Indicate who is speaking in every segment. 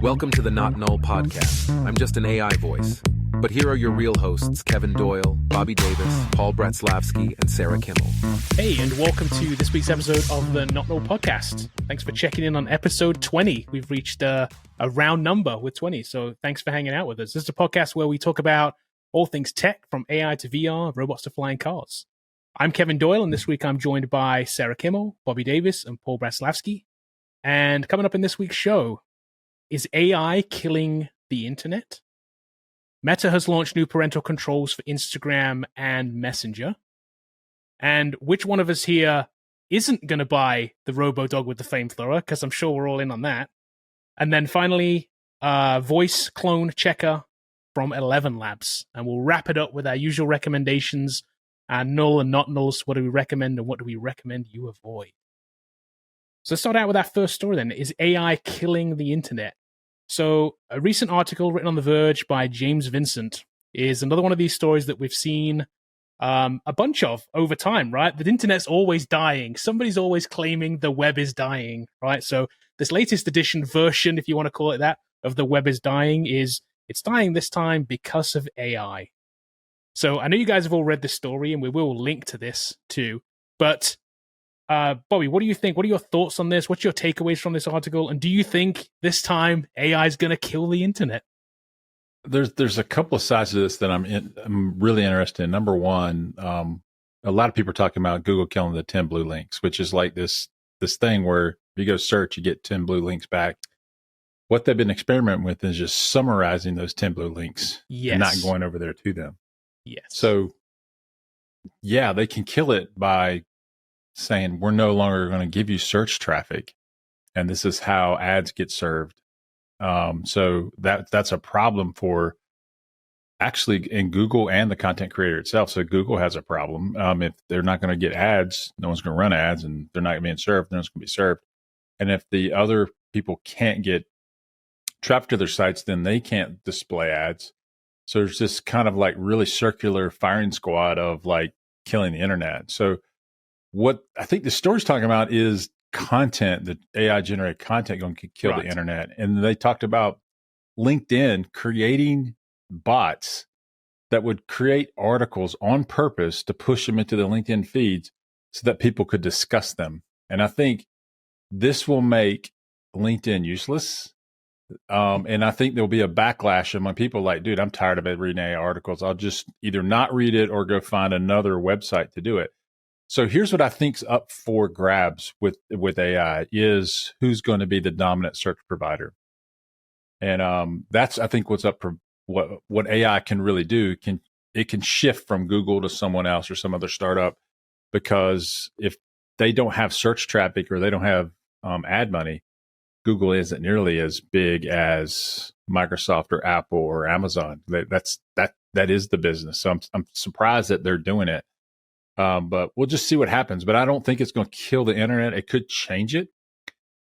Speaker 1: Welcome to the Not Null Podcast. I'm just an AI voice. But here are your real hosts, Kevin Doyle, Bobby Davis, Paul Bratzlavsky, and Sarah Kimmel.
Speaker 2: Hey, and welcome to this week's episode of the Not Null Podcast. Thanks for checking in on episode 20. We've reached a round number with 20, so thanks for hanging out with us. This is a podcast where we talk about all things tech, from AI to VR, robots to flying cars. I'm Kevin Doyle, and this week I'm joined by Sarah Kimmel, Bobby Davis, and Paul Bratzlavsky. And coming up in this week's show, is AI killing the internet? Meta has launched new parental controls for Instagram and Messenger. And which one of us here isn't going to buy the Robodog with the flamethrower? Because I'm sure we're all in on that. And then finally, voice clone checker from 11 Labs. And we'll wrap it up with our usual recommendations, null and not nulls. What do we recommend and what do we recommend you avoid? So let's start out with our first story then. Is AI killing the internet? So a recent article written on The Verge by James Vincent is another one of these stories that we've seen a bunch of over time, right? The internet's always dying. Somebody's always claiming the web is dying, right? So this latest edition version, if you want to call it that, of the web is dying it's dying this time because of AI. So I know you guys have all read this story and we will link to this too, but Bobby, what do you think? What are your thoughts on this? What's your takeaways from this article? And do you think this time AI is going to kill the internet?
Speaker 3: There's a couple of sides to this that I'm really interested in. Number one, a lot of people are talking about Google killing the 10 blue links, which is like this thing where if you go search, you get 10 blue links back. What they've been experimenting with is just summarizing those 10 blue links and not going over there to them.
Speaker 2: Yes.
Speaker 3: So, yeah, they can kill it by saying we're no longer going to give you search traffic, and this is how ads get served. So that's a problem for actually in Google and the content creator itself. So Google has a problem. If they're not going to get ads, no one's going to run ads, and they're not being served, no one's going to be served. And if the other people can't get traffic to their sites, then they can't display ads. So there's this kind of like really circular firing squad of like killing the internet. So what I think the story's talking about is content, the AI generated content going to kill the internet. And they talked about LinkedIn creating bots that would create articles on purpose to push them into the LinkedIn feeds so that people could discuss them. And I think this will make LinkedIn useless. And I think there'll be a backlash among people like, dude, I'm tired of reading AI articles. I'll just either not read it or go find another website to do it. So here's what I think's up for grabs with AI is who's going to be the dominant search provider. And that's, I think, what's up for what AI can really do. It can shift from Google to someone else or some other startup, because if they don't have search traffic or they don't have ad money, Google isn't nearly as big as Microsoft or Apple or Amazon. That is the business. So I'm surprised that they're doing it. But we'll just see what happens. But I don't think it's going to kill the internet. It could change it.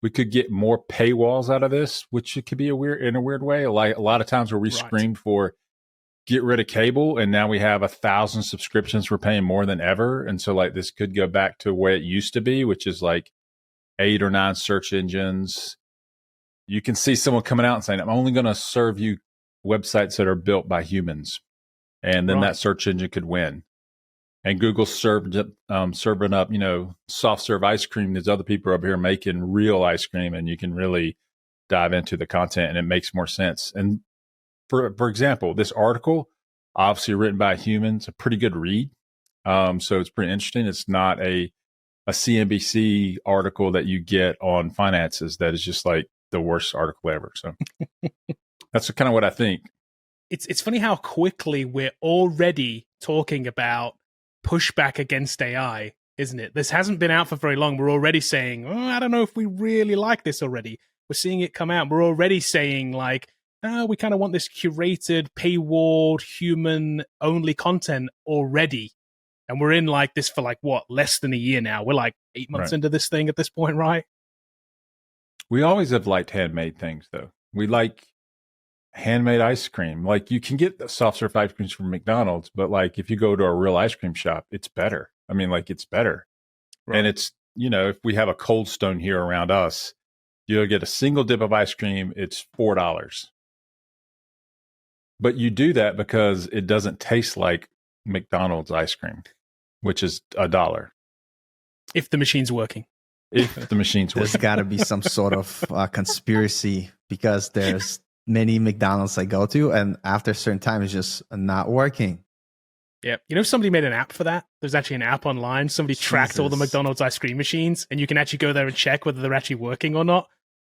Speaker 3: We could get more paywalls out of this, which it could be in a weird way. Like a lot of times where we screamed for get rid of cable, and now we have 1,000 subscriptions. We're paying more than ever. And so like this could go back to where it used to be, which is like 8 or 9 search engines. You can see someone coming out and saying, I'm only going to serve you websites that are built by humans. And then that search engine could win. And Google serving up, soft serve ice cream. There's other people over here making real ice cream, and you can really dive into the content, and it makes more sense. And for example, this article, obviously written by humans, a pretty good read. So it's pretty interesting. It's not a CNBC article that you get on finances that is just like the worst article ever. So that's kind of what I think.
Speaker 2: It's funny how quickly we're already talking about pushback against AI, isn't it? This hasn't been out for very long. We're already saying, I don't know if we really like this already. We're seeing it come out. We're already saying like, we kind of want this curated, paywalled, human-only content already. And we're in like this for like, less than a year now. We're like 8 months into this thing at this point, right?
Speaker 3: We always have liked handmade things, though. We like handmade ice cream. Like you can get the soft serve ice creams from McDonald's, but like if you go to a real ice cream shop, it's better. I mean, like it's better. Right. And it's, if we have a Cold Stone here around us, You'll get a single dip of ice cream. It's $4. But you do that because it doesn't taste like McDonald's ice cream, which is $1.
Speaker 2: If the machine's working.
Speaker 3: If the machine's working.
Speaker 4: There's got to be some sort of conspiracy because there's many McDonald's I go to, and after a certain time, it's just not working.
Speaker 2: Yeah. You know, somebody made an app for that. There's actually an app online. Somebody tracked all the McDonald's ice cream machines, and you can actually go there and check whether they're actually working or not,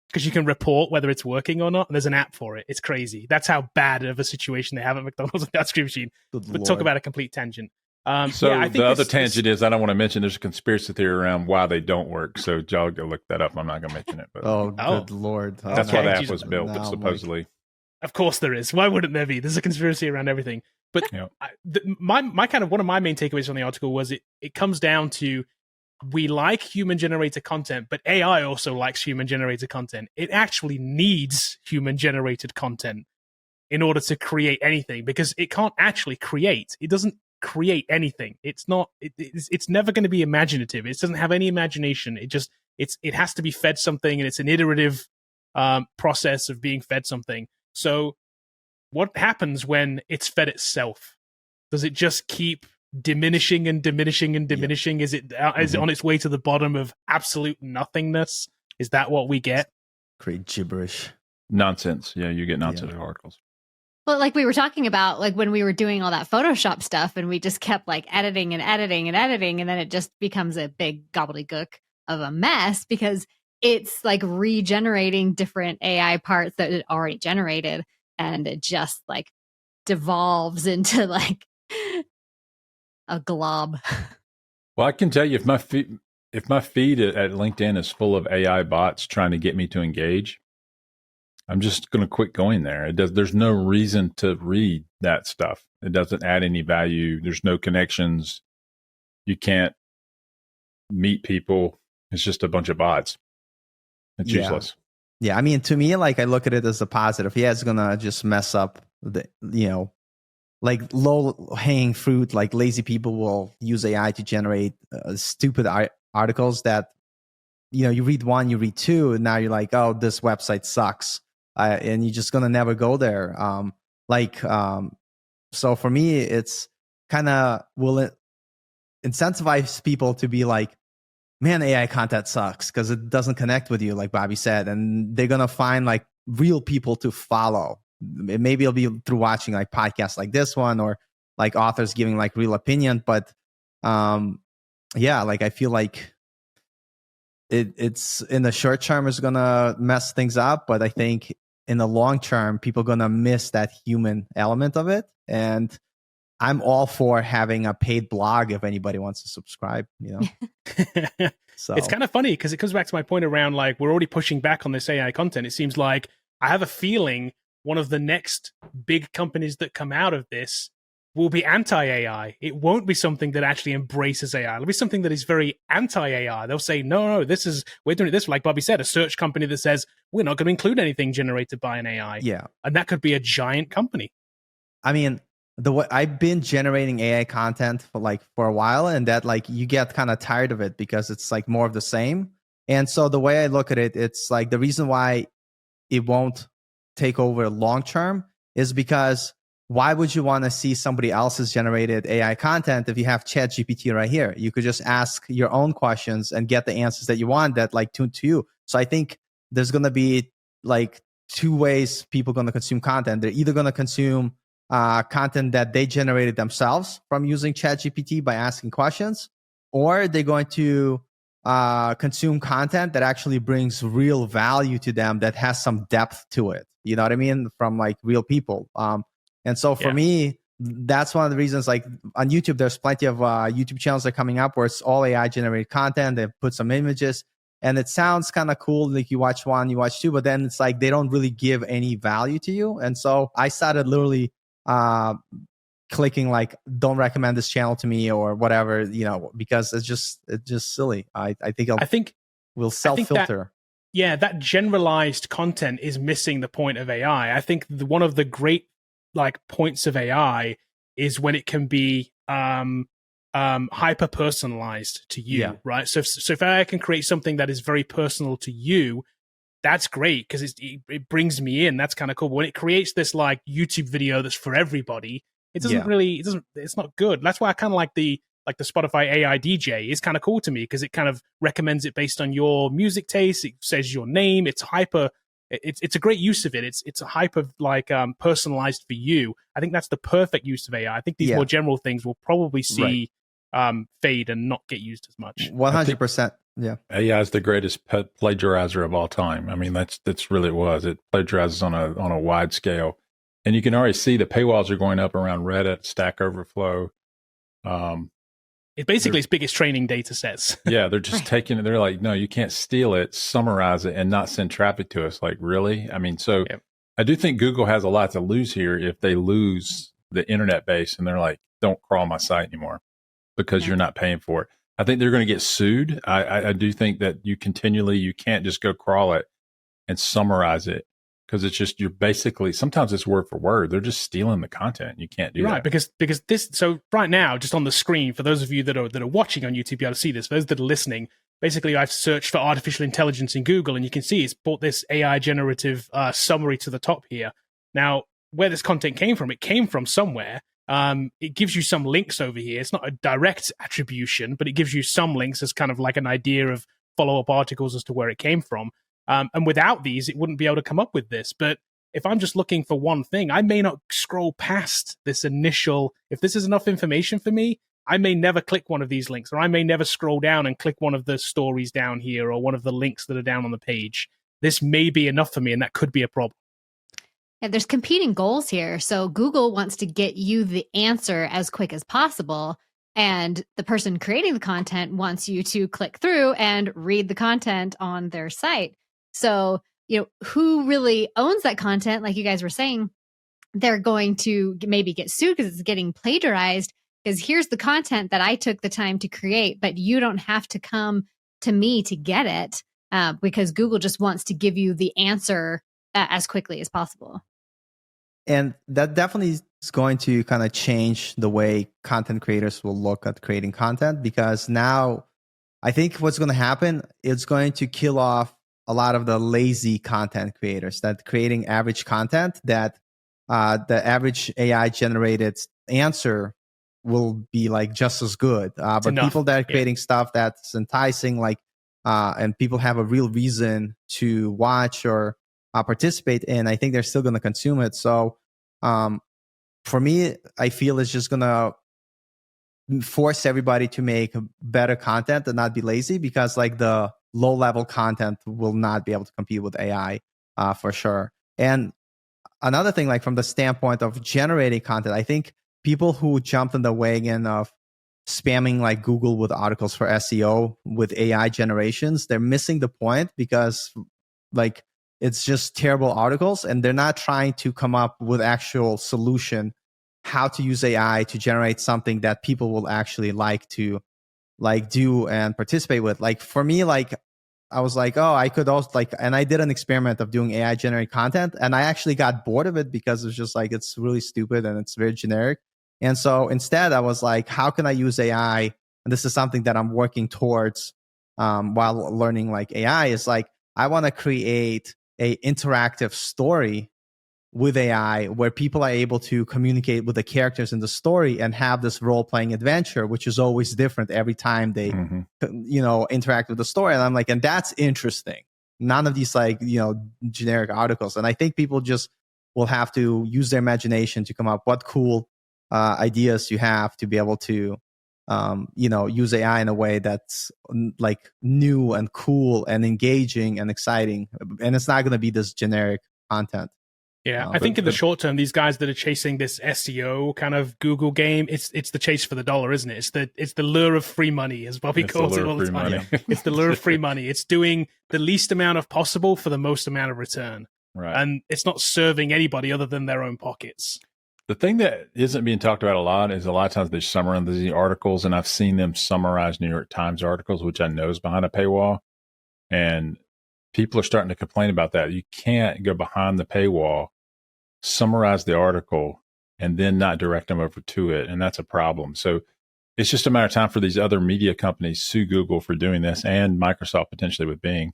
Speaker 2: because you can report whether it's working or not. And there's an app for it. It's crazy. That's how bad of a situation they have at McDonald's with the ice cream machine. But talk about a complete tangent. I think
Speaker 3: the other tangent is, I don't want to mention, there's a conspiracy theory around why they don't work. So y'all go look that up. I'm not going to mention it. But
Speaker 4: good Lord.
Speaker 3: That's why the app was built, supposedly.
Speaker 2: Of course there is. Why wouldn't there be? There's a conspiracy around everything. But my kind of one of my main takeaways from the article was it comes down to, we like human-generated content, but AI also likes human-generated content. It actually needs human-generated content in order to create anything, because it can't actually create. It doesn't create anything. It's not. It's never going to be imaginative. It doesn't have any imagination. It has to be fed something, and it's an iterative process of being fed something. So, what happens when it's fed itself? Does it just keep diminishing and diminishing and diminishing? Yeah. Is it on its way to the bottom of absolute nothingness? Is that what we get?
Speaker 4: Great gibberish.
Speaker 3: Nonsense. Yeah, you get nonsense articles.
Speaker 5: Well, like we were talking about, like when we were doing all that Photoshop stuff and we just kept like editing and editing and editing, and then it just becomes a big gobbledygook of a mess because it's like regenerating different AI parts that it already generated, and it just like devolves into like a glob.
Speaker 3: Well, I can tell you, if my feed at LinkedIn is full of AI bots trying to get me to engage, I'm just going to quit going there. There's no reason to read that stuff. It doesn't add any value. There's no connections. You can't meet people. It's just a bunch of bots. It's useless.
Speaker 4: Yeah, I mean, to me, like, I look at it as a positive. Yeah, it's gonna just mess up like low-hanging fruit. Like, lazy people will use AI to generate stupid articles that, you read one, you read two, and now you're like, oh, this website sucks, and you're just gonna never go there. So for me, it's kind of will incentivize people to be like, man, AI content sucks because it doesn't connect with you, like Bobby said, and they're gonna find like real people to follow. Maybe it'll be through watching like podcasts like this one, or like authors giving like real opinion. But like I feel like it's in the short term is gonna mess things up, but I think in the long term, people are gonna miss that human element of it. And I'm all for having a paid blog if anybody wants to subscribe, So
Speaker 2: it's kind of funny because it comes back to my point around like we're already pushing back on this AI content. It seems like I have a feeling one of the next big companies that come out of this will be anti-AI. It won't be something that actually embraces AI. It'll be something that is very anti-AI. They'll say, no, we're doing this. Like Bobby said, a search company that says, we're not going to include anything generated by an AI.
Speaker 4: Yeah.
Speaker 2: And that could be a giant company.
Speaker 4: I mean, I've been generating AI content for a while, and that like you get kind of tired of it because it's like more of the same. And so the way I look at it, it's like the reason why it won't take over long term is because why would you want to see somebody else's generated AI content if you have ChatGPT right here? You could just ask your own questions and get the answers that you want that like tune to you. So I think there's going to be like two ways people are going to consume content. They're either going to consume content that they generated themselves from using ChatGPT by asking questions, or they're going to consume content that actually brings real value to them, that has some depth to it. You know what I mean? From like real people. And so for me, that's one of the reasons, like on YouTube, there's plenty of YouTube channels that are coming up where it's all AI generated content. They put some images and it sounds kind of cool. Like you watch one, you watch two, but then it's like they don't really give any value to you. And so I started literally clicking like, don't recommend this channel to me or whatever, because it's just silly. I think we'll self-filter.
Speaker 2: That generalized content is missing the point of AI. I think one of the great like points of AI is when it can be hyper personalized to you, right? So if AI can create something that is very personal to you, that's great because it brings me in. That's kind of cool. But when it creates this like YouTube video that's for everybody, it doesn't really, it's not good. That's why I kind of like the Spotify AI DJ is kind of cool to me because it kind of recommends it based on your music taste. It says your name. It's hyper. It's a great use of it. It's a hyper like personalized for you. I think that's the perfect use of AI. I think these more general things will probably see fade and not get used as much.
Speaker 4: 100%. Yeah.
Speaker 3: AI is the greatest plagiarizer of all time. I mean, that's really what it was. It plagiarizes on a wide scale. And you can already see the paywalls are going up around Reddit, Stack Overflow.
Speaker 2: It's basically its biggest training data sets.
Speaker 3: Yeah, they're just taking it. They're like, no, you can't steal it, summarize it, and not send traffic to us. Like, really? I mean, so I do think Google has a lot to lose here if they lose the internet base and they're like, don't crawl my site anymore because you're not paying for it. I think they're going to get sued. I do think that you can't just go crawl it and summarize it. Because it's just, you're basically, sometimes it's word for word. They're just stealing the content. You can't do that.
Speaker 2: Because this, so right now, just on the screen, for those of you that are watching on YouTube, you'll be able to see this. For those that are listening, basically I've searched for artificial intelligence in Google and you can see it's brought this AI generative summary to the top here. Now, where this content came from, it came from somewhere. It gives you some links over here. It's not a direct attribution, but it gives you some links as kind of like an idea of follow-up articles as to where it came from. And without these, it wouldn't be able to come up with this. But if I'm just looking for one thing, I may not scroll past this initial. If this is enough information for me, I may never click one of these links, or I may never scroll down and click one of the stories down here or one of the links that are down on the page. This may be enough for me, and that could be a problem.
Speaker 5: Yeah, there's competing goals here. So Google wants to get you the answer as quick as possible. And the person creating the content wants you to click through and read the content on their site. So, who really owns that content? Like you guys were saying, they're going to maybe get sued because it's getting plagiarized. Because here's the content that I took the time to create, but you don't have to come to me to get it because Google just wants to give you the answer as quickly as possible.
Speaker 4: And that definitely is going to kind of change the way content creators will look at creating content, because now I think what's going to happen, it's going to kill off a lot of the lazy content creators that creating average content that the average AI generated answer will be like just as good. But enough. People that are creating stuff that's enticing, like, and people have a real reason to watch or participate in, I think they're still going to consume it. So for me, I feel it's just going to force everybody to make better content and not be lazy, because like the low level content will not be able to compete with AI for sure. And another thing, like from the standpoint of generating content, I think people who jumped in the wagon of spamming like Google with articles for SEO with AI generations, they're missing the point, because like it's just terrible articles and they're not trying to come up with actual solution how to use AI to generate something that people will actually like to like do and participate with. Like for me, like I was like, oh, I could also like, and I did an experiment of doing AI generated content, and I actually got bored of it because it's just like, it's really stupid and it's very generic. And so instead I was like, how can I use AI? And this is something that I'm working towards while learning like AI, is like, I want to create a interactive story with AI where people are able to communicate with the characters in the story and have this role-playing adventure, which is always different every time they, interact with the story. And I'm like, and that's interesting. None of these like, generic articles. And I think people just will have to use their imagination to come up what cool ideas you have to be able to, use AI in a way that's like new and cool and engaging and exciting. And it's not going to be this generic content.
Speaker 2: Yeah, I think in the short term, these guys that are chasing this SEO kind of Google game, it's the chase for the dollar, isn't it? It's the lure of free money, as Bobby calls it all the time. It's the lure of free money. It's doing the least amount of possible for the most amount of return.
Speaker 3: Right.
Speaker 2: And it's not serving anybody other than their own pockets.
Speaker 3: The thing that isn't being talked about a lot is a lot of times they summarize these articles, and I've seen them summarize New York Times articles, which I know is behind a paywall. And people are starting to complain about that. You can't go behind the paywall, summarize the article, and then not direct them over to it. And that's a problem. So it's just a matter of time for these other media companies sue Google for doing this, and Microsoft potentially with Bing,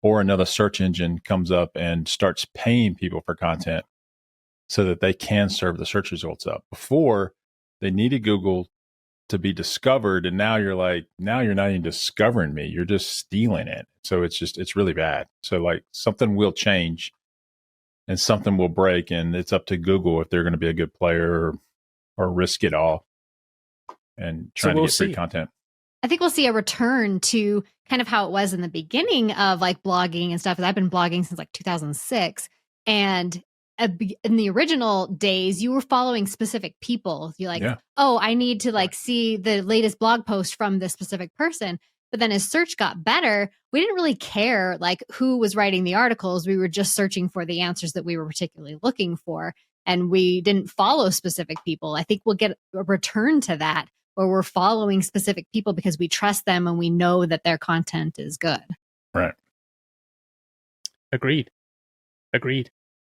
Speaker 3: or another search engine comes up and starts paying people for content so that they can serve the search results up. Before, they needed Google to be discovered, and now you're not even discovering me, you're just stealing it. So it's really bad. So like something will change and something will break, and it's up to Google if they're going to be a good player or risk it all and trying to get free content.
Speaker 5: I think we'll see a return to kind of how it was in the beginning of like blogging and stuff. I've been blogging since like 2006, and in the original days, you were following specific people. You're like, oh, I need to like see the latest blog post from this specific person. But then as search got better, we didn't really care like who was writing the articles. We were just searching for the answers that we were particularly looking for. And we didn't follow specific people. I think we'll get a return to that, where we're following specific people because we trust them and we know that their content is good.
Speaker 3: Right.
Speaker 2: Agreed.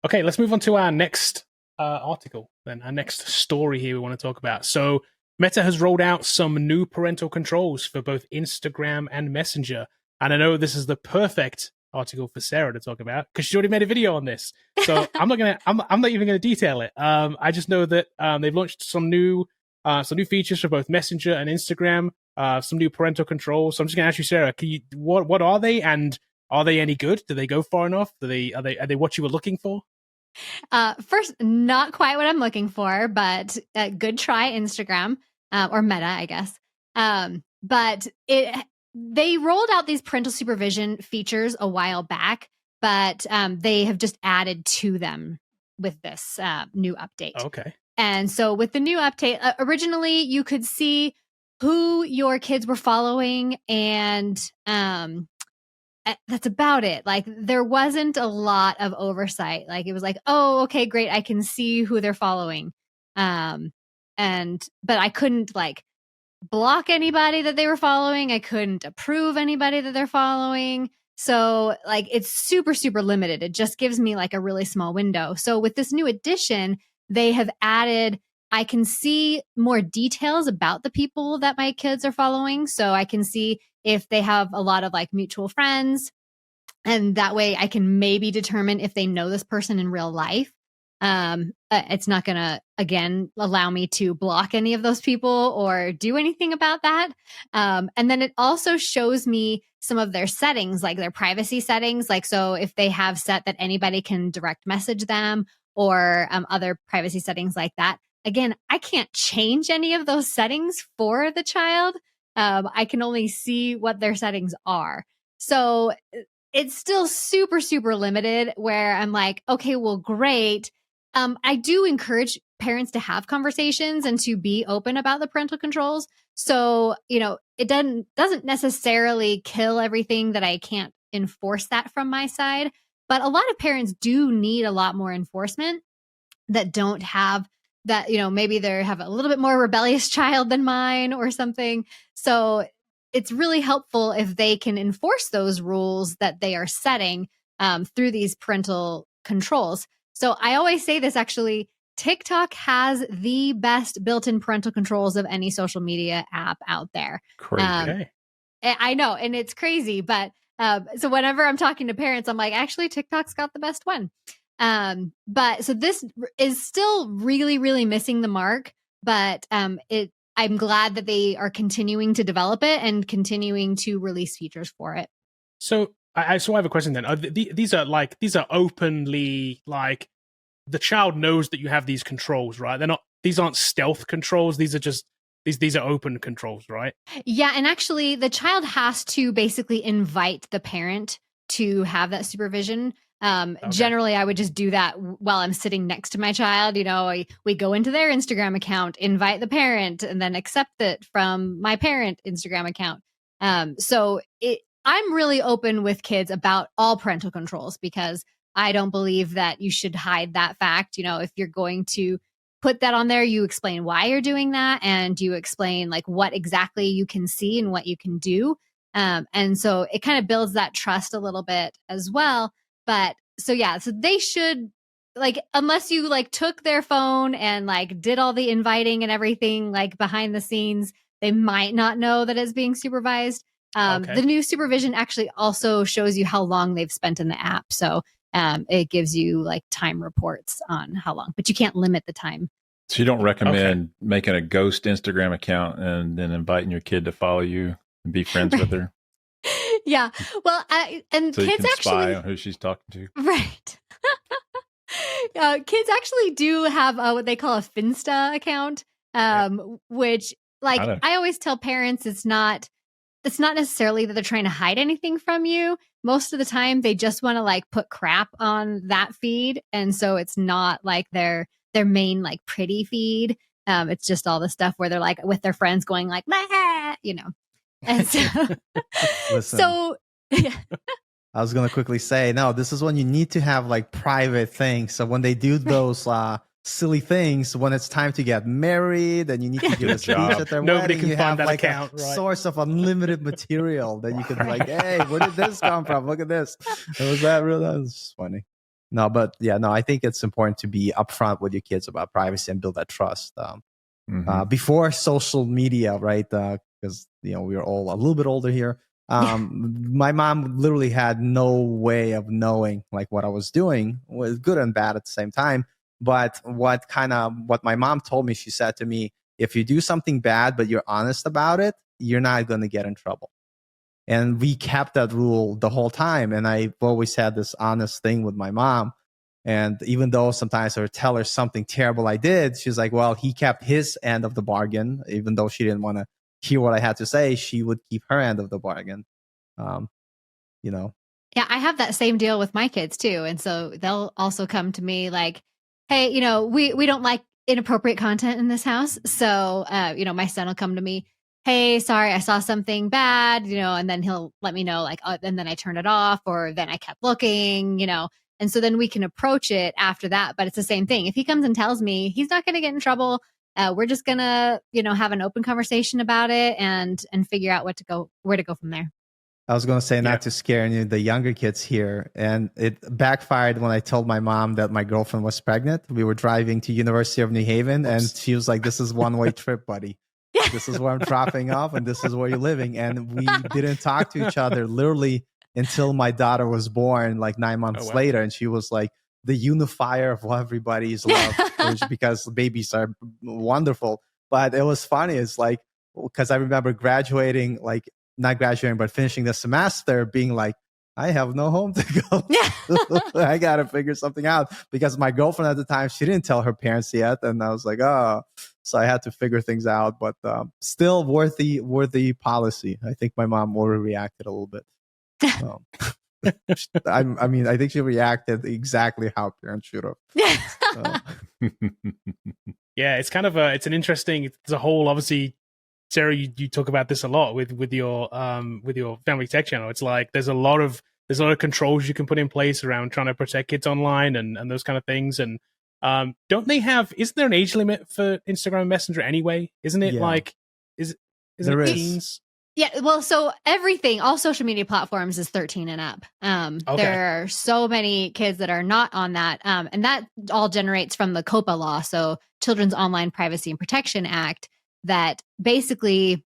Speaker 2: Okay, let's move on to our next article, then our next story here we want to talk about. So Meta has rolled out some new parental controls for both Instagram and Messenger. And I know this is the perfect article for Sarah to talk about because she already made a video on this. So I'm not even gonna detail it. I just know that they've launched some new features for both Messenger and Instagram, some new parental controls. So I'm just gonna ask you, Sarah, what are they, and are they any good? Do they go far enough? Are they what you were looking for?
Speaker 5: First, not quite what I'm looking for, but good try, Instagram, or Meta, I guess. But they rolled out these parental supervision features a while back, but they have just added to them with this new update.
Speaker 2: Okay.
Speaker 5: And so with the new update, originally you could see who your kids were following, and that's about it. Like there wasn't a lot of oversight. Like it was like, oh, okay, great, I can see who they're following. But I couldn't like block anybody that they were following. I couldn't approve anybody that they're following. So like it's super, super limited. It just gives me like a really small window. So with this new addition, they have added, I can see more details about the people that my kids are following. So I can see if they have a lot of like mutual friends, and that way I can maybe determine if they know this person in real life. It's not going to, again, allow me to block any of those people or do anything about that. And then it also shows me some of their settings, like their privacy settings. Like, so if they have set that anybody can direct message them, or other privacy settings like that. Again, I can't change any of those settings for the child. I can only see what their settings are. So it's still super, super limited, where I'm like, okay, well, great. I do encourage parents to have conversations and to be open about the parental controls. So, it doesn't necessarily kill everything that I can't enforce that from my side. But a lot of parents do need a lot more enforcement that don't have that, maybe they have a little bit more rebellious child than mine or something. So it's really helpful if they can enforce those rules that they are setting through these parental controls. So I always say this, actually, TikTok has the best built-in parental controls of any social media app out there.
Speaker 3: Crazy.
Speaker 5: I know, and it's crazy, but so whenever I'm talking to parents, I'm like, actually, TikTok's got the best one. But so this is still really, really missing the mark, but I'm glad that they are continuing to develop it and continuing to release features for it.
Speaker 2: So I have a question then. These are openly, like, the child knows that you have these controls, right? These aren't stealth controls. These are just these are open controls, right?
Speaker 5: Yeah, and actually the child has to basically invite the parent to have that supervision. Okay. Generally, I would just do that while I'm sitting next to my child. We go into their Instagram account, invite the parent, and then accept it from my parent Instagram account. So I'm really open with kids about all parental controls, because I don't believe that you should hide that fact. If you're going to put that on there, you explain why you're doing that, and you explain like what exactly you can see and what you can do. And so it kind of builds that trust a little bit as well. But so they should, like, unless you like took their phone and like did all the inviting and everything like behind the scenes, they might not know that it's being supervised. The new supervision actually also shows you how long they've spent in the app. So it gives you like time reports on how long, but you can't limit the time.
Speaker 3: So you don't recommend making a ghost Instagram account and then inviting your kid to follow you and be friends with her?
Speaker 5: Yeah. Well, and
Speaker 3: so
Speaker 5: kids
Speaker 3: you can
Speaker 5: actually
Speaker 3: spy on who she's talking to.
Speaker 5: Right. Kids actually do have what they call a Finsta account, which like I always tell parents it's not necessarily that they're trying to hide anything from you. Most of the time they just want to like put crap on that feed. And so it's not like their main like pretty feed. It's just all the stuff where they're like with their friends going like, you know. And so,
Speaker 4: Listen, I was going to quickly say, no, this is when you need to have like private things. So when they do those silly things, when it's time to get married and you need to give a speech at their
Speaker 2: Nobody
Speaker 4: wedding,
Speaker 2: can
Speaker 4: you
Speaker 2: find
Speaker 4: have
Speaker 2: that
Speaker 4: like
Speaker 2: account,
Speaker 4: a source of unlimited material that you can be like, hey, where did this come from? Look at this. Was that real? That was funny. No, but yeah, no, I think it's important to be upfront with your kids about privacy and build that trust before social media, right? Because we are all a little bit older here. My mom literally had no way of knowing like what I was doing, was good and bad at the same time. But what my mom told me, she said to me, if you do something bad but you're honest about it, you're not going to get in trouble. And we kept that rule the whole time. And I've always had this honest thing with my mom. And even though sometimes I would tell her something terrible I did, she's like, well, he kept his end of the bargain. Even though she didn't want to hear what I had to say, she would keep her end of the bargain.
Speaker 5: Yeah, I have that same deal with my kids too. And so they'll also come to me like, hey, we don't like inappropriate content in this house. So, my son will come to me, hey, sorry, I saw something bad, and then he'll let me know like, and then I turn it off, or then I kept looking, and so then we can approach it after that. But it's the same thing. If he comes and tells me, he's not going to get in trouble. We're just going to, have an open conversation about it and figure out where to go from there.
Speaker 4: I was going to say not to scare any of the younger kids here. And it backfired when I told my mom that my girlfriend was pregnant. We were driving to University of New Haven and she was like, this is one-way trip, buddy. This is where I'm dropping off and this is where you're living. And we didn't talk to each other literally until my daughter was born, like 9 months later. And she was like the unifier of everybody's love because babies are wonderful. But it was funny. It's like, because I remember graduating, like, not graduating, but finishing the semester, being like, I have no home to go. I got to figure something out because my girlfriend at the time, she didn't tell her parents yet. And I was like, oh, so I had to figure things out, but still worthy policy. I think my mom overreacted a little bit. I think she reacted exactly how parents should have.
Speaker 2: Yeah, it's kind of it's a whole, obviously, Sarah, you talk about this a lot with your family tech channel. It's like there's a lot of controls you can put in place around trying to protect kids online and those kind of things. And isn't there an age limit for Instagram Messenger anyway? Isn't it like is it teens?
Speaker 5: Yeah, well, so all social media platforms is 13 and up. There are so many kids that are not on that. And that all generates from the COPA law, so Children's Online Privacy and Protection Act, that basically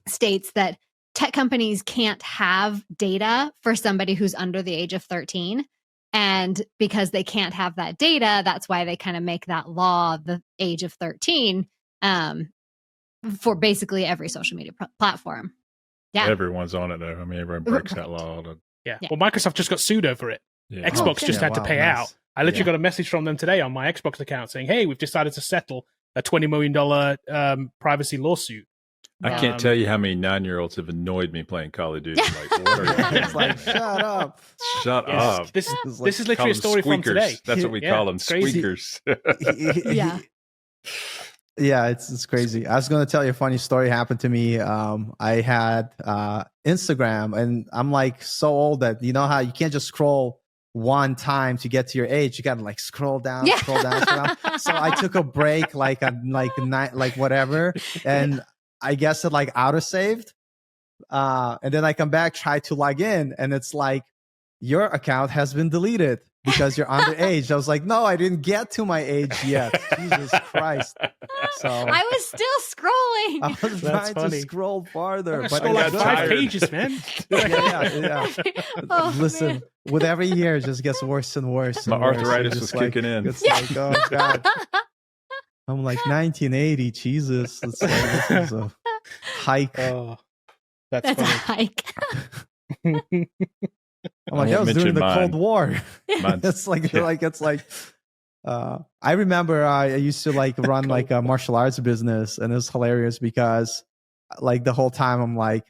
Speaker 5: states that tech companies can't have data for somebody who's under the age of 13. And because they can't have that data, that's why they kind of make that law the age of 13 for basically every social media platform. Yeah.
Speaker 3: Everyone's on it, though. I mean, everyone breaks that law.
Speaker 2: Yeah. Well, Microsoft just got sued over it. Yeah. Xbox just had to pay out. I literally got a message from them today on my Xbox account saying, hey, we've decided to settle a $20 million privacy lawsuit.
Speaker 3: I can't tell you how many 9-year-olds have annoyed me playing Call of Duty. Like, what are you doing?
Speaker 4: It's like, shut up.
Speaker 3: Shut up.
Speaker 2: This is literally a story from today.
Speaker 3: That's what we call them, squeakers.
Speaker 4: Yeah, it's crazy. I was going to tell you a funny story happened to me. I had Instagram, and I'm like so old that you know how you can't just scroll one time to get to your age. You got to like scroll down. So I took a break, like whatever, and I guess it like auto-saved. And then I come back, try to log in, and it's like, your account has been deleted. because you're underage. I was like, no, I didn't get to my age yet. Jesus Christ. So
Speaker 5: I was still scrolling.
Speaker 4: I was trying to scroll farther.
Speaker 2: But
Speaker 4: But
Speaker 2: scroll like
Speaker 3: got
Speaker 2: 5
Speaker 3: tired.
Speaker 2: pages, man.
Speaker 4: yeah.
Speaker 5: Oh,
Speaker 4: Listen,
Speaker 5: man.
Speaker 4: with every year, it just gets worse and worse.
Speaker 3: My
Speaker 4: and worse.
Speaker 3: arthritis
Speaker 4: It's
Speaker 3: was
Speaker 4: just
Speaker 3: kicking in.
Speaker 4: It's like, oh God. I'm like 1980. Jesus, it's like, this is a hike.
Speaker 2: Oh, that's
Speaker 5: That's a
Speaker 2: funny.
Speaker 5: hike.
Speaker 4: I'm like,
Speaker 3: I
Speaker 4: that
Speaker 3: won't
Speaker 4: was during
Speaker 3: mention
Speaker 4: the
Speaker 3: mine.
Speaker 4: Cold War.
Speaker 3: Mine's-
Speaker 4: It's like,
Speaker 3: yeah.
Speaker 4: it's like. I remember I used to like run like a martial arts business, and it was hilarious because like the whole time I'm like,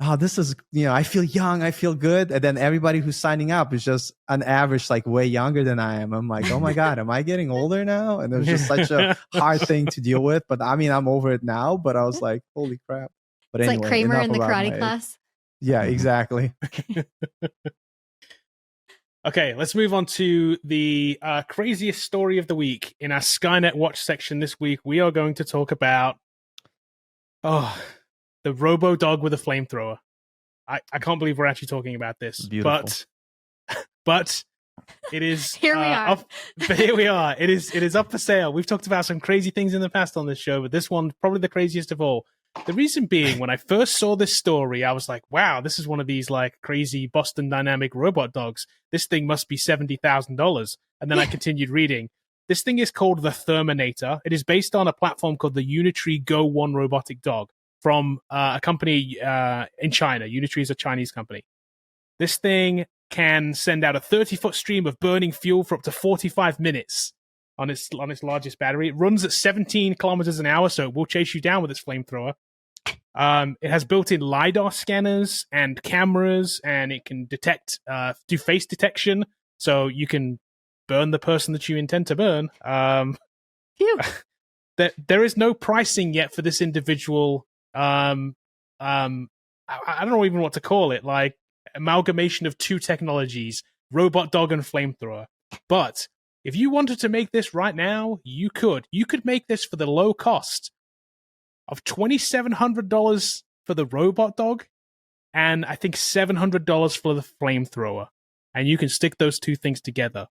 Speaker 4: oh, this is, I feel young, I feel good, and then everybody who's signing up is just on average like way younger than I am. I'm like, oh my God, am I getting older now? And it was just such a hard thing to deal with. But I mean, I'm over it now. But I was like, holy crap. But
Speaker 5: It's
Speaker 4: anyway,
Speaker 5: like Kramer
Speaker 4: enough
Speaker 5: in the
Speaker 4: about my
Speaker 5: karate
Speaker 4: age.
Speaker 5: class.
Speaker 4: Yeah, exactly.
Speaker 2: Okay, let's move on to the craziest story of the week. In our Skynet Watch section this week, we are going to talk about the Robodog with a flamethrower. I can't believe we're actually talking about this.
Speaker 4: Beautiful.
Speaker 2: But it is
Speaker 5: Here we are.
Speaker 2: but here we are. It is up for sale. We've talked about some crazy things in the past on this show, but this one probably the craziest of all. The reason being, when I first saw this story, I was like, wow, this is one of these like crazy Boston Dynamic robot dogs. This thing must be $70,000. And then I continued reading. This thing is called the Terminator. It is based on a platform called the Unitree Go 1 robotic dog from a company in China. Unitree is a Chinese company. This thing can send out a 30-foot stream of burning fuel for up to 45 minutes on its largest battery. It runs at 17 kilometers an hour, so it will chase you down with its flamethrower. It has built-in LiDAR scanners and cameras, and it can detect, do face detection, so you can burn the person that you intend to burn.
Speaker 5: Phew.
Speaker 2: There is no pricing yet for this individual. I don't know even what to call it, like amalgamation of two technologies, robot dog and flamethrower. But if you wanted to make this right now, you could. You could make this for the low cost of $2,700 for the robot dog, and I think $700 for the flamethrower. And you can stick those two things together.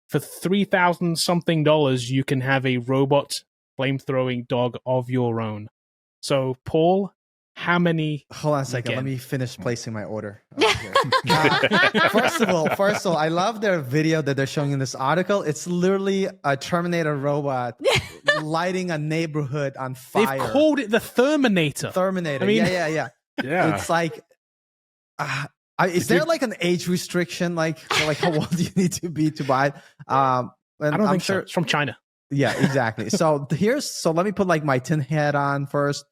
Speaker 2: For $3,000 something, you can have a robot flamethrowing dog of your own. So, Paul, how many?
Speaker 4: Hold on a second.
Speaker 2: Again.
Speaker 4: Let me finish placing my order. First of all, I love their video that they're showing in this article. It's literally a Terminator robot lighting a neighborhood on fire.
Speaker 2: They've called it the Terminator.
Speaker 4: Terminator.
Speaker 2: I mean-
Speaker 4: Yeah.
Speaker 3: Yeah.
Speaker 4: It's like, is there like an age restriction? Like how old do you need to be to buy it? And
Speaker 2: I don't
Speaker 4: I'm
Speaker 2: think
Speaker 4: sure.
Speaker 2: so. It's from China.
Speaker 4: Yeah, exactly. So let me put like my tin hat on first.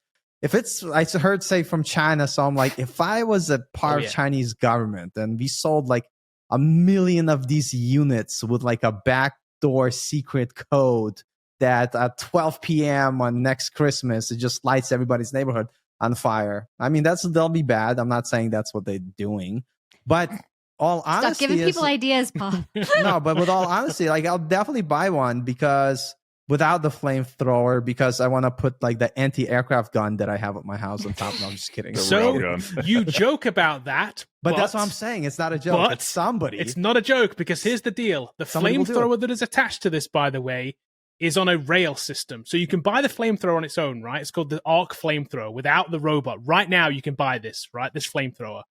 Speaker 4: If it's, I heard say from China, so I'm like, if I was a part of Chinese government and we sold like 1 million of these units with like a backdoor secret code that at 12 p.m. on next Christmas, it just lights everybody's neighborhood on fire. I mean, that'll be bad. I'm not saying that's what they're doing, but all honesty,
Speaker 5: Stop giving people ideas, Paul.
Speaker 4: no, but with all honesty, like I'll definitely buy one because without the flamethrower, because I want to put like the anti-aircraft gun that I have at my house on top. No, I'm just kidding.
Speaker 2: So
Speaker 3: railgun.
Speaker 2: you joke about that,
Speaker 4: But that's what I'm saying. It's not a joke.
Speaker 2: but
Speaker 4: It's somebody.
Speaker 2: It's not a joke, because here's the deal. The
Speaker 4: Somebody will do
Speaker 2: flamethrower that is attached to this, by the way, is on a rail system. So you can buy the flamethrower on its own, right? It's called the Arc Flamethrower without the robot. Right now, you can buy this, right? This flamethrower.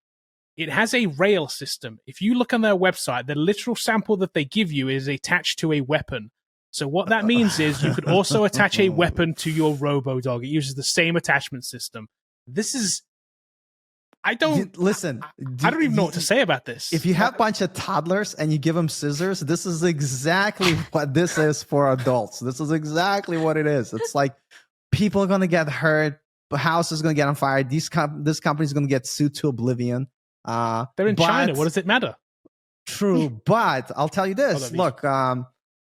Speaker 2: It has a rail system. If you look on their website, the literal sample that they give you is attached to a weapon. So what that means is you could also attach a weapon to your Robodog. It uses the same attachment system. This is...
Speaker 4: Listen.
Speaker 2: I don't even know what to say about this.
Speaker 4: If you have a bunch of toddlers and you give them scissors, this is exactly what this is for adults. This is exactly what it is. It's like people are going to get hurt. The house is going to get on fire. This company is going to get sued to oblivion.
Speaker 2: They're in China. What does it matter?
Speaker 4: True, but I'll tell you this.
Speaker 2: on,
Speaker 4: Look,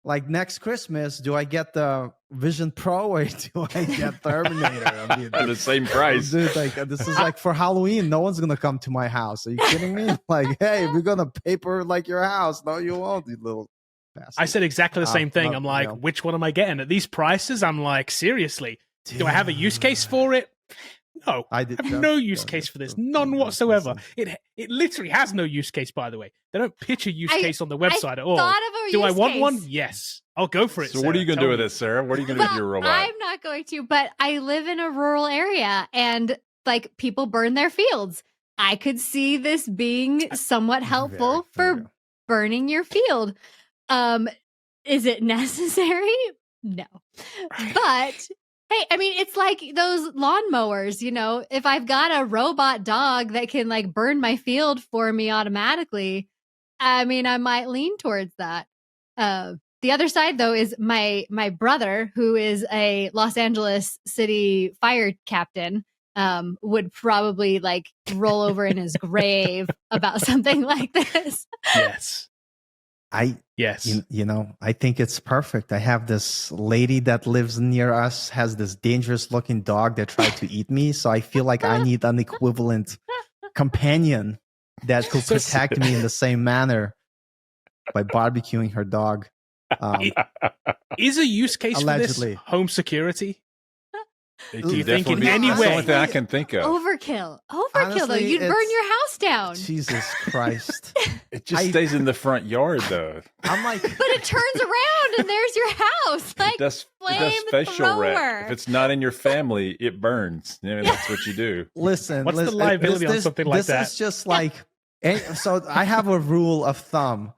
Speaker 4: like next Christmas, do I get the Vision Pro or do I get Terminator? I mean,
Speaker 3: At the same price.
Speaker 4: dude, like this is like for Halloween. No one's gonna come to my house. Are you kidding me? Like, hey, we're gonna paper like your house. No, you won't, you little bastard.
Speaker 2: I said exactly the same thing.
Speaker 4: no,
Speaker 2: I'm like,
Speaker 4: no.
Speaker 2: which one am I getting? At these prices, I'm like, seriously, do I have a use case for it? No,
Speaker 4: I
Speaker 2: I
Speaker 4: did-
Speaker 2: have
Speaker 4: no,
Speaker 2: no use
Speaker 4: no,
Speaker 2: case for
Speaker 4: no,
Speaker 2: this.
Speaker 4: no,
Speaker 2: None
Speaker 4: no,
Speaker 2: whatsoever.
Speaker 4: listen.
Speaker 2: It literally has no use case, by the way. They don't pitch a use
Speaker 5: I-
Speaker 2: case on the website at all.
Speaker 5: Thought of a
Speaker 2: Do I
Speaker 5: use
Speaker 2: want
Speaker 5: case.
Speaker 2: one? Yes. I'll go for it.
Speaker 3: So what are you going to do with it, Sarah? What are you going to do with your robot?
Speaker 5: I'm not going to, but I live in a rural area and like people burn their fields. I could see this being somewhat helpful
Speaker 4: Very
Speaker 5: for
Speaker 4: true.
Speaker 5: burning your field. Is it necessary? No. But hey, I mean, it's like those lawnmowers, you know, if I've got a robot dog that can like burn my field for me automatically, I mean, I might lean towards that. The other side, though, is my brother, who is a Los Angeles City fire captain, would probably like roll over in his grave about something like this.
Speaker 2: Yes. Yes.
Speaker 4: You know, I think it's perfect. I have this lady that lives near us, has this dangerous looking dog that tried to eat me. So I feel like I need an equivalent companion that could protect me in the same manner by barbecuing her dog.
Speaker 2: Is a use case
Speaker 4: Allegedly.
Speaker 2: for this home security?
Speaker 3: It
Speaker 2: Do you
Speaker 3: can
Speaker 2: think in
Speaker 3: definitely be-
Speaker 2: any
Speaker 3: That's the
Speaker 2: way-
Speaker 3: only thing I can think of.
Speaker 5: Overkill, though.
Speaker 4: Honestly,
Speaker 5: You'd burn
Speaker 4: it's-
Speaker 5: your house down.
Speaker 4: Jesus Christ.
Speaker 3: It just
Speaker 4: I-
Speaker 3: stays in the front yard, though.
Speaker 4: I'm like,
Speaker 5: But it turns around and there's your house. Like,
Speaker 3: It does facial
Speaker 5: flamethrower.
Speaker 3: wreck. If it's not in your family, it burns. You know, that's what you do.
Speaker 4: listen.
Speaker 2: What's the
Speaker 4: listen,
Speaker 2: liability on
Speaker 4: this-
Speaker 2: something like
Speaker 4: this
Speaker 2: that?
Speaker 4: is just like, so I have a rule of thumb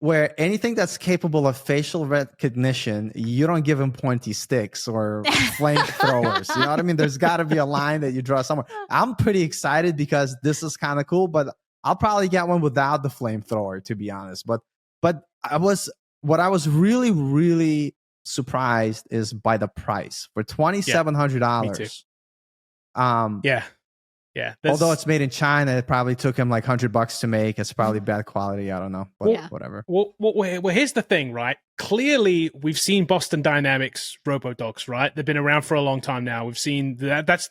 Speaker 4: where anything that's capable of facial recognition, you don't give them pointy sticks or flamethrowers. You know what I mean? There's got to be a line that you draw somewhere. I'm pretty excited because this is kind of cool, but I'll probably get one without the flamethrower, to be honest. But what I was really, really surprised is by the price for $2,700.
Speaker 2: Yeah.
Speaker 4: Although it's made in China, it probably took him like $100 to make. It's probably bad quality. I don't know, but
Speaker 5: Yeah.
Speaker 4: whatever.
Speaker 2: Well, here's the thing, right? Clearly, we've seen Boston Dynamics Robodogs, right? They've been around for a long time now. We've seen that. That's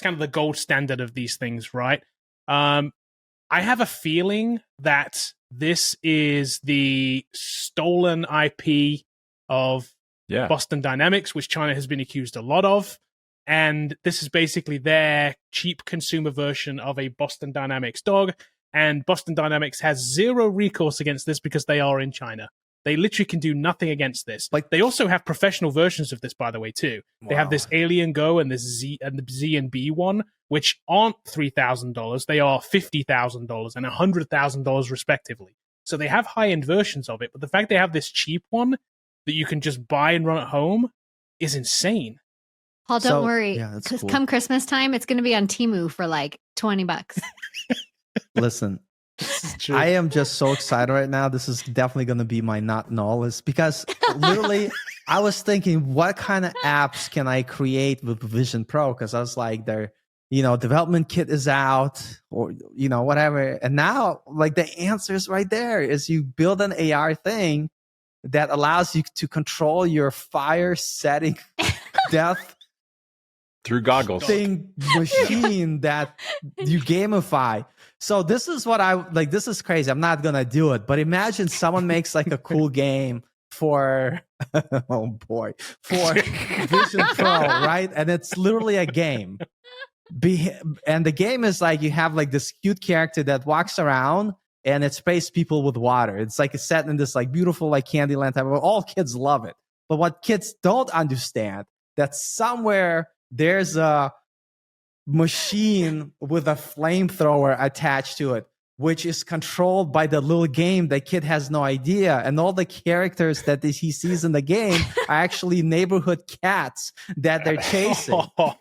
Speaker 2: kind of the gold standard of these things, right? I have a feeling that this is the stolen IP of
Speaker 3: Yeah.
Speaker 2: Boston Dynamics, which China has been accused a lot of. And this is basically their cheap consumer version of a Boston Dynamics dog. And Boston Dynamics has zero recourse against this because they are in China. They literally can do nothing against this.
Speaker 4: Like-
Speaker 2: They also have professional versions of this, by the way, too. They have
Speaker 4: Wow.
Speaker 2: this Alien Go and this Z and the Z and B one, which aren't $3,000. They are $50,000 and $100,000 respectively. So they have high-end versions of it. But the fact they have this cheap one that you can just buy and run at home is insane.
Speaker 5: Paul, don't
Speaker 4: So,
Speaker 5: worry.
Speaker 4: yeah, that's
Speaker 5: 'Cause
Speaker 4: cool.
Speaker 5: come Christmas time, it's going to be on Temu for like $20.
Speaker 4: Listen, I am just so excited right now. This is definitely going to be my not null. Is because literally I was thinking, what kind of apps can I create with Vision Pro? Because I was like, their development kit is out, or whatever. And now, like, the answer is right there. Is you build an AR thing that allows you to control your fire setting death
Speaker 3: Through goggles.
Speaker 4: thing machine that you gamify. So this is what I like. This is crazy. I'm not gonna do it, but imagine someone makes like a cool game for oh boy, for Vision Pro, right? And it's literally a game. And the game is like you have like this cute character that walks around and it sprays people with water. It's like it's set in this like beautiful like Candyland type of. All kids love it, but what kids don't understand that somewhere there's a machine with a flamethrower attached to it, which is controlled by the little game. The kid has no idea. And all the characters that he sees in the game are actually neighborhood cats that they're chasing.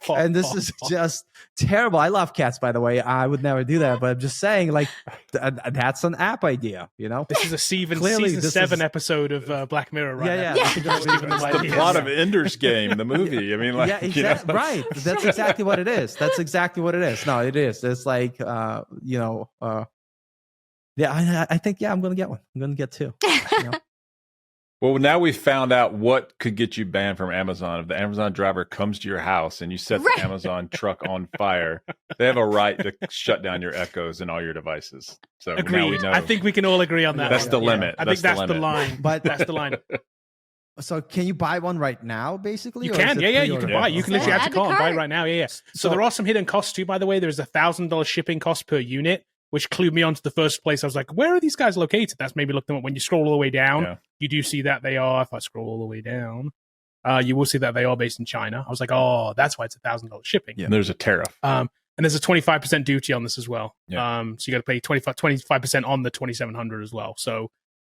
Speaker 4: And this is just terrible. I love cats, by the way. I would never do that, but I'm just saying, like, that's an app idea,
Speaker 2: This is a season
Speaker 4: Clearly, this
Speaker 2: 7
Speaker 4: is-
Speaker 2: episode of Black Mirror, right?
Speaker 4: Yeah,
Speaker 2: now.
Speaker 4: yeah.
Speaker 2: Just giving them
Speaker 3: The
Speaker 2: ideas.
Speaker 3: plot of Ender's Game, the movie. I mean, like,
Speaker 4: Yeah, exactly. Right. That's exactly what it is. That's exactly what it is. No, it is. It's like, yeah, I think, I'm going to get one. I'm going to get two. You know?
Speaker 3: Well, now we've found out what could get you banned from Amazon. If the Amazon driver comes to your house and you set
Speaker 5: Right.
Speaker 3: the Amazon truck on fire, they have a right to shut down your Echoes and all your devices. So now we
Speaker 2: Agreed.
Speaker 3: know.
Speaker 2: I think we can all agree on that.
Speaker 3: That's
Speaker 2: one.
Speaker 3: the limit.
Speaker 2: I think that's the
Speaker 3: limit.
Speaker 2: line.
Speaker 4: But
Speaker 2: That's the line.
Speaker 4: So can you buy one right now, basically?
Speaker 2: You
Speaker 4: or
Speaker 2: can,
Speaker 4: is it
Speaker 2: yeah, you can
Speaker 4: pre-order?
Speaker 2: buy. You can
Speaker 5: So
Speaker 2: literally add
Speaker 5: add
Speaker 2: to
Speaker 5: to
Speaker 2: cart and buy
Speaker 5: cart.
Speaker 2: right now, yeah. So
Speaker 4: So-
Speaker 2: there are some hidden costs too, by the way. There's $1,000 shipping cost per unit, which clued me onto the first place. I was like, where are these guys located? That's maybe look them up. When you scroll all the way down,
Speaker 3: Yeah.
Speaker 2: you do see that they are, if I scroll all the way down, you will see that they are based in China. I was like, oh, that's why it's $1,000 shipping.
Speaker 3: And there's a tariff.
Speaker 2: And there's a 25% duty on this as well.
Speaker 3: Yeah.
Speaker 2: So you got to pay 25% on the $2,700 as well. So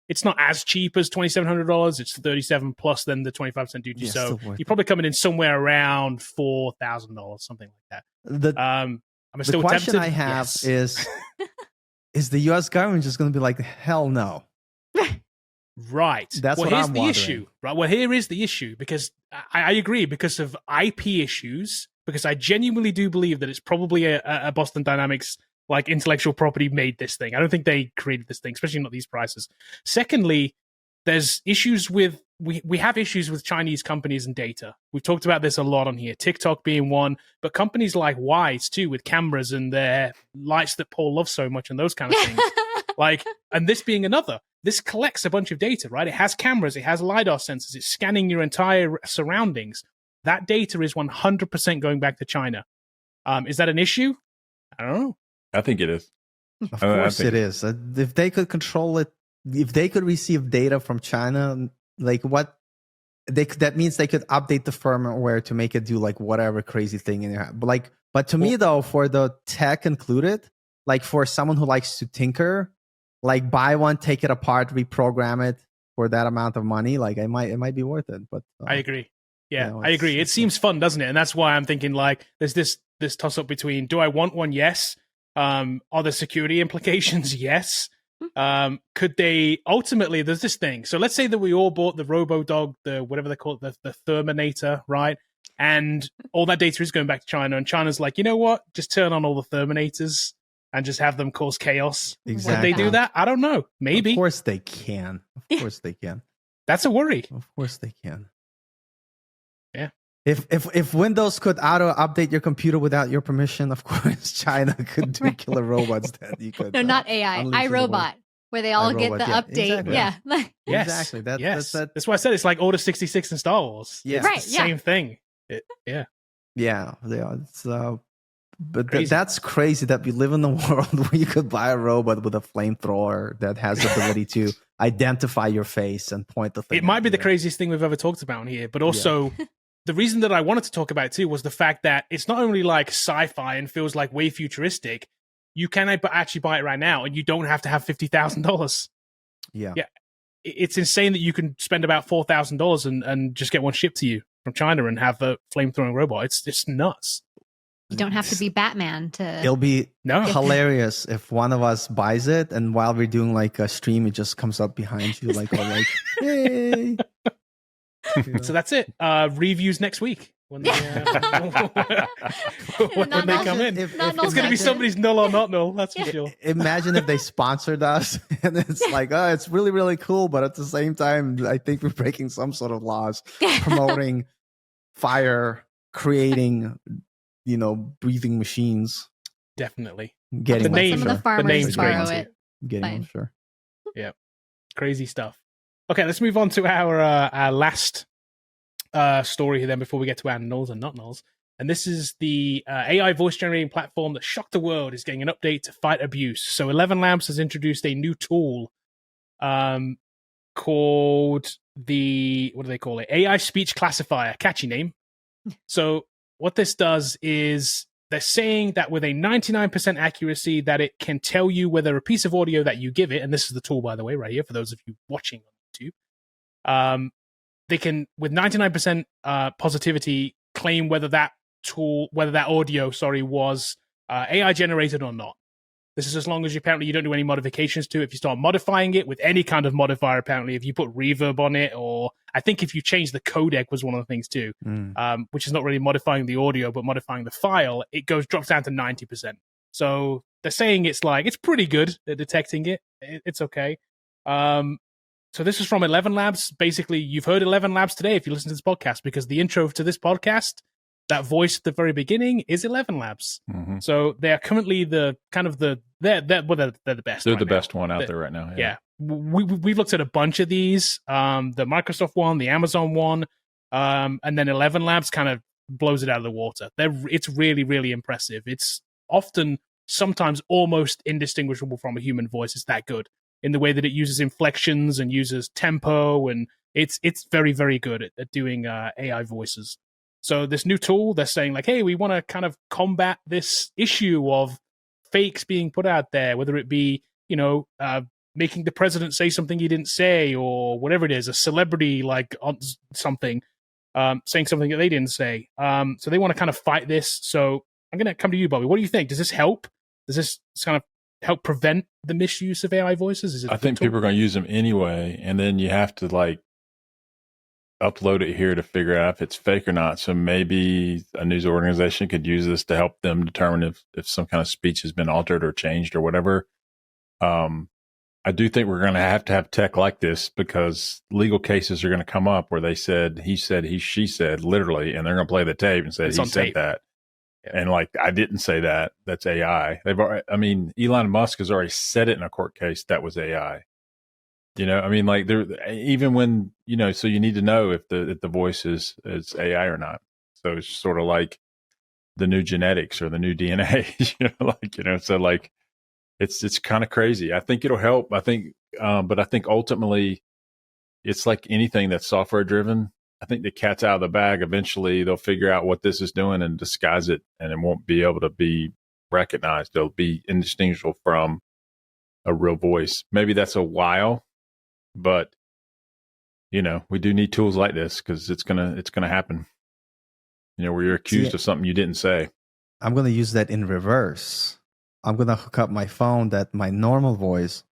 Speaker 2: it's not as cheap as $2,700. It's $37 plus then the 25% duty.
Speaker 4: Yeah,
Speaker 2: So
Speaker 4: still worth
Speaker 2: you're probably coming in somewhere around $4,000, something like that. Am I
Speaker 4: The
Speaker 2: still
Speaker 4: question
Speaker 2: tempted?
Speaker 4: I have
Speaker 2: Yes.
Speaker 4: is the U.S. government just going to be like, hell no?
Speaker 2: Right.
Speaker 4: That's
Speaker 2: well,
Speaker 4: what
Speaker 2: here's
Speaker 4: I'm
Speaker 2: the
Speaker 4: wondering.
Speaker 2: issue. Right. Well, here is the issue because I agree because of IP issues. Because I genuinely do believe that it's probably a Boston Dynamics like intellectual property made this thing. I don't think they created this thing, especially not these prices. Secondly, there's issues with we have issues with Chinese companies and data. We've talked about this a lot on here. TikTok being one, but companies like Wise too, with cameras and their lights that Paul loves so much and those kind of things. Like, and this being another. This collects a bunch of data, right? It has cameras, it has LiDAR sensors, it's scanning your entire surroundings. That data is 100% going back to China. Is that an issue? I don't know.
Speaker 3: I think it is.
Speaker 4: Of
Speaker 3: I
Speaker 4: course
Speaker 3: think-
Speaker 4: it is. If they could control it, if they could receive data from China, like what that means they could update the firmware to make it do like whatever crazy thing in there. But to me though, for the tech included, like for someone who likes to tinker, like buy one, take it apart, reprogram it for that amount of money, like it might be worth it. But
Speaker 2: I agree. Yeah,
Speaker 4: you know,
Speaker 2: I agree. It
Speaker 4: it's-
Speaker 2: seems fun, doesn't it? And that's why I'm thinking like there's this toss up between do I want one? Yes. Are there security implications? Yes. Could they ultimately? There's this thing. So let's say that we all bought the Robodog, the whatever they call it, the Terminator, right? And all that data is going back to China, and China's like, you know what? Just turn on all the Terminators and just have them cause chaos.
Speaker 4: Exactly.
Speaker 2: Would they do that? I don't know. Maybe.
Speaker 4: Of course they can. Of course they can.
Speaker 2: That's a worry.
Speaker 4: Of course they can.
Speaker 2: Yeah.
Speaker 4: If Windows could auto update your computer without your permission, of course China could do killer robots that you could.
Speaker 5: No, not AI.
Speaker 4: unleash into the world.
Speaker 5: iRobot, where they all get
Speaker 4: iRobot,
Speaker 5: the
Speaker 4: yeah,
Speaker 5: update.
Speaker 4: exactly.
Speaker 5: Yeah.
Speaker 2: Yes.
Speaker 4: Exactly.
Speaker 2: Yes.
Speaker 4: That's
Speaker 2: That's why I said it's like Order 66 in Star Wars.
Speaker 4: Yeah.
Speaker 2: It's
Speaker 5: Right,
Speaker 2: the
Speaker 5: yeah.
Speaker 2: same thing. Yeah.
Speaker 4: yeah. It's, but
Speaker 2: Crazy.
Speaker 4: that's crazy that we live in a world where you could buy a robot with a flamethrower that has the ability to identify your face and point the thing.
Speaker 2: It might
Speaker 4: at
Speaker 2: be the
Speaker 4: you.
Speaker 2: craziest thing we've ever talked about on here, but also the reason that I wanted to talk about it too was the fact that it's not only like sci-fi and feels like way futuristic. You can actually buy it right now, and you don't have to have $50,000.
Speaker 4: Yeah.
Speaker 2: It's insane that you can spend about $4,000 and just get one shipped to you from China and have a flamethrowing robot. It's nuts.
Speaker 5: You don't have to be Batman to.
Speaker 4: It'll be
Speaker 2: No,
Speaker 4: hilarious if one of us buys it and while we're doing like a stream, it just comes up behind you like, all like, hey. You know?
Speaker 2: so that's it. Reviews next week when they, when
Speaker 5: Not
Speaker 2: they
Speaker 5: null.
Speaker 2: come in.
Speaker 5: Not null
Speaker 2: It's going to be
Speaker 5: section.
Speaker 2: somebody's null or not null. That's for sure.
Speaker 4: Imagine if they sponsored us and it's like, oh, it's really, really cool. But at the same time, I think we're breaking some sort of laws promoting fire, creating, breathing machines,
Speaker 2: Definitely.
Speaker 4: getting
Speaker 2: The
Speaker 4: them,
Speaker 2: name-
Speaker 5: Some of the
Speaker 2: the name's
Speaker 5: farmers
Speaker 2: great
Speaker 5: borrow
Speaker 2: too.
Speaker 5: it.
Speaker 4: getting them,
Speaker 5: Fine.
Speaker 4: sure.
Speaker 2: Crazy stuff. Okay, let's move on to our last story here then before we get to our nulls and not nulls. And this is the AI voice generating platform that shocked the world is getting an update to fight abuse. So 11 Labs has introduced a new tool called what do they call it? AI speech classifier. Catchy name. So what this does is they're saying that with a 99% accuracy that it can tell you whether a piece of audio that you give it, and this is the tool, by the way, right here, for those of you watching on YouTube, they can, with 99% positivity, claim whether that audio, was AI generated or not. This is as long as you don't do any modifications to it. If you start modifying it with any kind of modifier, apparently, if you put reverb on it, or I think if you change the codec was one of the things too, which is not really modifying the audio, but modifying the file, it drops down to 90%. So they're saying it's pretty good at detecting it. It's okay. So this is from 11 Labs. Basically, you've heard 11 Labs today if you listen to this podcast, because the intro to this podcast, that voice at the very beginning, is 11 Labs.
Speaker 3: Mm-hmm.
Speaker 2: So they are currently they're the best.
Speaker 3: They're
Speaker 2: right
Speaker 3: the
Speaker 2: now.
Speaker 3: best one out there right now.
Speaker 2: Yeah, we've looked at a bunch of these, the Microsoft one, the Amazon one, and then 11 Labs kind of blows it out of the water. It's really, really impressive. It's often, sometimes almost indistinguishable from a human voice. It's that good in the way that it uses inflections and uses tempo, and it's very, very good at doing AI voices. So this new tool, they're saying like, hey, we want to kind of combat this issue of fakes being put out there, whether it be, making the president say something he didn't say, or whatever it is, a celebrity like on something, saying something that they didn't say. So they want to kind of fight this. So I'm going to come to you, Bobby. What do you think? Does this help? Does this kind of help prevent the misuse of AI voices?
Speaker 3: I think people are going to use them anyway, and then you have to like upload it here to figure out if it's fake or not. So maybe a news organization could use this to help them determine if some kind of speech has been altered or changed or whatever. I do think we're going to have tech like this, because legal cases are going to come up where they said, he said, she said, literally, and they're going to play the tape and say, he said that. Yeah. And like, I didn't say that. That's AI. Elon Musk has already said it in a court case that was AI. Like even when, so you need to know if the voice is AI or not. So it's sort of like the new genetics or the new DNA, so like it's kind of crazy. I think it'll help. But I think ultimately it's like anything that's software driven. I think the cat's out of the bag. Eventually they'll figure out what this is doing and disguise it, and it won't be able to be recognized. It'll be indistinguishable from a real voice. Maybe that's a while, but we do need tools like this, because it's gonna happen. Where you're accused of something you didn't say.
Speaker 4: I'm gonna use that in reverse. I'm gonna hook up my phone that my normal voice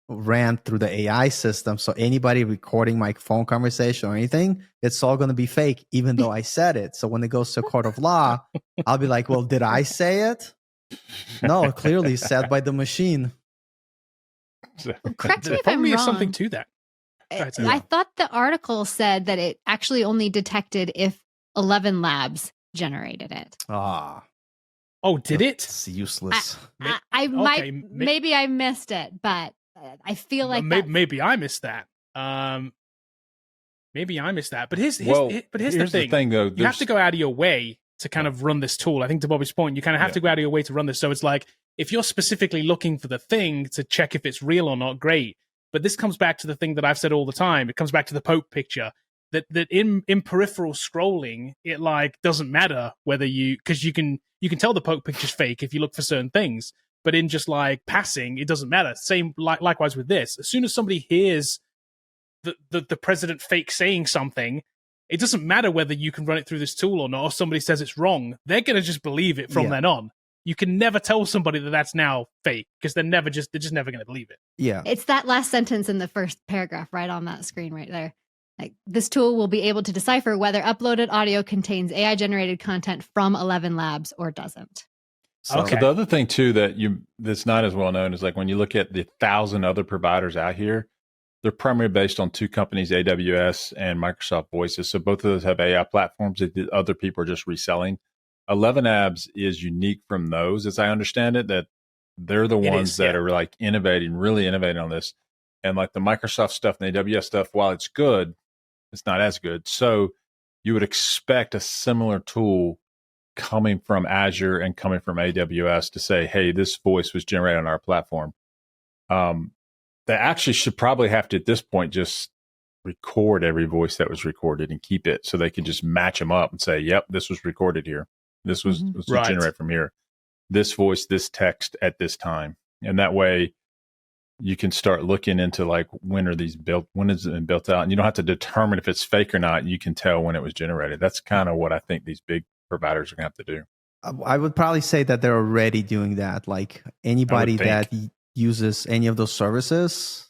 Speaker 4: ran through the AI system. So anybody recording my phone conversation or anything, it's all gonna be fake, even though I said it. So when it goes to a court of law, I'll be like, well, did I say it? No, clearly said by the machine.
Speaker 5: Correct me if I'm
Speaker 2: Probably
Speaker 5: wrong.
Speaker 2: is something to that.
Speaker 5: I thought the article said that it actually only detected if 11 Labs generated it.
Speaker 2: Oh, did it?
Speaker 4: It's useless.
Speaker 5: Maybe I missed it, but I feel like
Speaker 2: maybe I missed that. Maybe I missed that. But here's the thing though. You have to go out of your way to kind of run this tool. I think to Bobby's point, you kind of have to go out of your way to run this. So it's like, if you're specifically looking for the thing to check if it's real or not, great. But this comes back to the thing that I've said all the time. It comes back to the Pope picture. That in peripheral scrolling, it like doesn't matter whether because you can tell the Pope picture's fake if you look for certain things. But in just like passing, it doesn't matter. Same likewise with this. As soon as somebody hears the president fake saying something, it doesn't matter whether you can run it through this tool or not, or somebody says it's wrong. They're going to just believe it from then on. You can never tell somebody that that's now fake, because they're just never going to believe it.
Speaker 4: Yeah.
Speaker 5: It's that last sentence in the first paragraph right on that screen right there. Like, this tool will be able to decipher whether uploaded audio contains AI generated content from 11 Labs or doesn't.
Speaker 3: So the other thing too that's not as well known is like when you look at the 1,000 other providers out here, they're primarily based on two companies, AWS and Microsoft Voices. So both of those have AI platforms that the other people are just reselling. 11 Labs is unique from those, as I understand it, that they're the ones that are like really innovating on this. And like the Microsoft stuff and the AWS stuff, while it's good, it's not as good. So you would expect a similar tool coming from Azure and coming from AWS to say, hey, this voice was generated on our platform. They actually should probably have to, at this point, just record every voice that was recorded and keep it, so they can just match them up and say, yep, this was recorded here. This was generated from here. This voice, this text at this time. And that way you can start looking into like, when is it been built out? And you don't have to determine if it's fake or not. You can tell when it was generated. That's kind of what I think these big providers are going to have to do.
Speaker 4: I would probably say that they're already doing that. Like anybody that uses any of those services,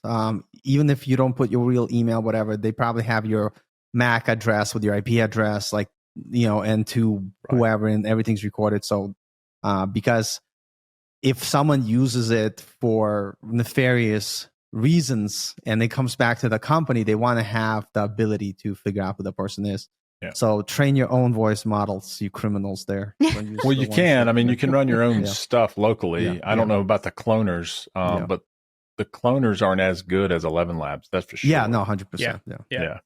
Speaker 4: even if you don't put your real email, whatever, they probably have your MAC address with your IP address, like, and to whoever, and everything's recorded. So because if someone uses it for nefarious reasons and it comes back to the company, they want to have the ability to figure out who the person is. Yeah. So train your own voice models, you criminals there.
Speaker 3: Well, you can. I mean, you can run your own stuff locally. I don't know about the cloners, but the cloners aren't as good as 11 Labs. That's for sure.
Speaker 4: Yeah, no, 100%.
Speaker 3: Yeah.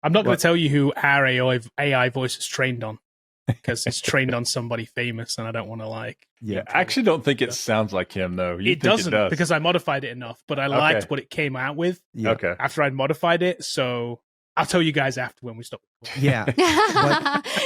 Speaker 2: I'm not going to tell you who our AI voice is trained on because it's trained on somebody famous, and I don't want to
Speaker 3: I actually don't think it sounds like him though.
Speaker 2: It doesn't because I modified it enough, but I liked what it came out with.
Speaker 4: Yeah.
Speaker 3: Okay.
Speaker 2: After I'd modified it, so I'll tell you guys after when we stop.
Speaker 4: Yeah.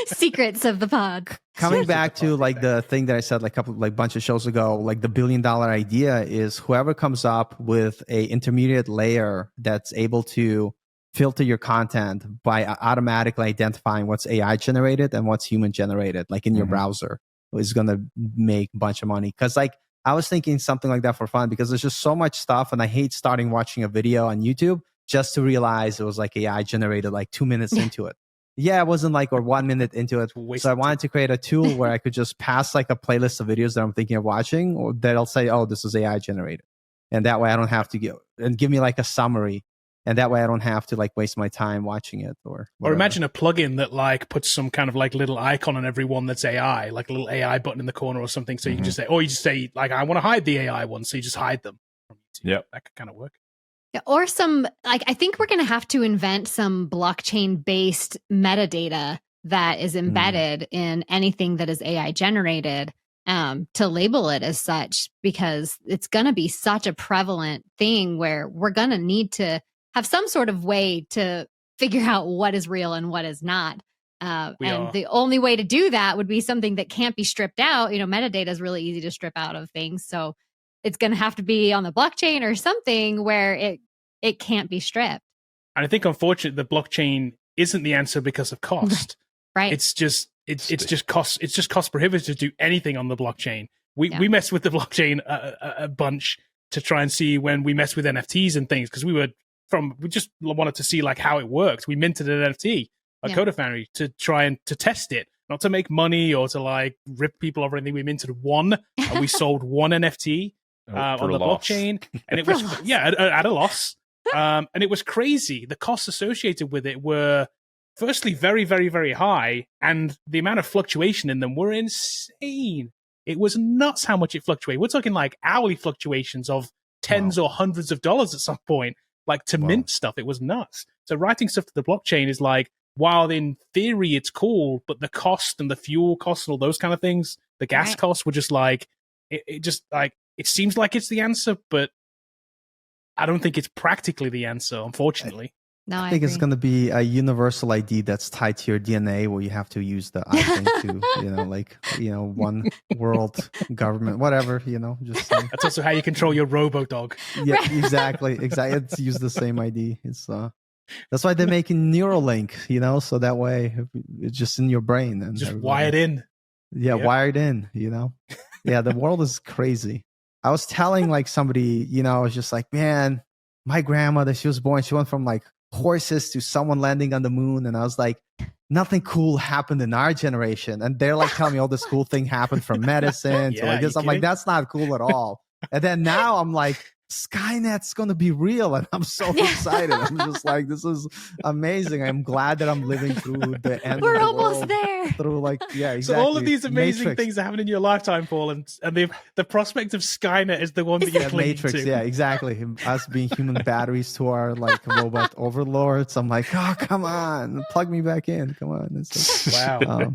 Speaker 5: Secrets of the pod.
Speaker 4: Coming back to like the thing that I said like bunch of shows ago, like the $1 billion idea is whoever comes up with a intermediate layer that's able to filter your content by automatically identifying what's AI generated and what's human generated, like in your browser, is going to make a bunch of money. Because like I was thinking something like that for fun because there's just so much stuff, and I hate starting watching a video on YouTube just to realize it was like AI generated like 2 minutes into it. Yeah, it wasn't like or 1 minute into it. So I wanted to create a tool where I could just pass like a playlist of videos that I'm thinking of watching, or that'll say, oh, this is AI generated. And that way I don't have to give me like a summary. And that way I don't have to like waste my time watching it or
Speaker 2: imagine a plugin that like puts some kind of like little icon on every one that's AI, like a little AI button in the corner or something. So you can just say, like, I want to hide the AI ones. So you just hide them.
Speaker 3: Yeah.
Speaker 2: That could kind of work.
Speaker 5: Yeah, or some, like, I think we're going to have to invent some blockchain based metadata that is embedded in anything that is AI generated to label it as such, because it's going to be such a prevalent thing where we're going to need to have some sort of way to figure out what is real and what is not. The only way to do that would be something that can't be stripped out. Metadata is really easy to strip out of things. So it's going to have to be on the blockchain or something where it can't be stripped.
Speaker 2: And I think, unfortunately, the blockchain isn't the answer because of cost.
Speaker 5: Right.
Speaker 2: It's just cost prohibitive to do anything on the blockchain. We messed with the blockchain a bunch to try and see when we messed with NFTs and things, because we just wanted to see like how it worked. We minted an NFT, Coda Foundry, to try and to test it, not to make money or to like rip people off or anything. We minted one and we sold one NFT on the blockchain, and it was at a loss. And it was crazy. The costs associated with it were firstly very, very, very high, and the amount of fluctuation in them were insane. It was nuts how much it fluctuated. We're talking like hourly fluctuations of tens or hundreds of dollars at some point, like to mint stuff. It was nuts. So writing stuff to the blockchain is like, while in theory it's cool, but the cost and the fuel costs and all those kind of things, the gas costs were just like, it just like, it seems like it's the answer, but I don't think it's practically the answer, unfortunately.
Speaker 5: No,
Speaker 4: I think it's going to be a universal ID that's tied to your DNA, where you have to use the I thing to, one world government, whatever, just saying.
Speaker 2: That's also how you control your Robodog.
Speaker 4: Yeah, exactly. It's use the same ID. It's that's why they're making Neuralink, so that way it's just in your brain and
Speaker 2: just wired in.
Speaker 4: Yeah, wired in. Yeah, the world is crazy. I was telling like somebody, I was just like, man, my grandmother, she was went from like horses to someone landing on the moon. And I was like, nothing cool happened in our generation. And they're like telling me all this cool thing happened from medicine to like this. I'm like, that's not cool at all. And then now I'm like, Skynet's going to be real. And I'm so excited. I'm just like, this is amazing. I'm glad that I'm living through the end
Speaker 5: We're
Speaker 4: of the
Speaker 5: almost
Speaker 4: world.
Speaker 5: there.
Speaker 4: Through like, yeah, exactly.
Speaker 2: So all of these amazing
Speaker 4: Matrix.
Speaker 2: things that happen in your lifetime, Paul, and the prospect of Skynet is the one that you're clinging
Speaker 4: Matrix,
Speaker 2: to.
Speaker 4: yeah, exactly. Us being human batteries to our like robot overlords. I'm like, oh, come on, plug me back in. Come on. It's like,
Speaker 2: Wow.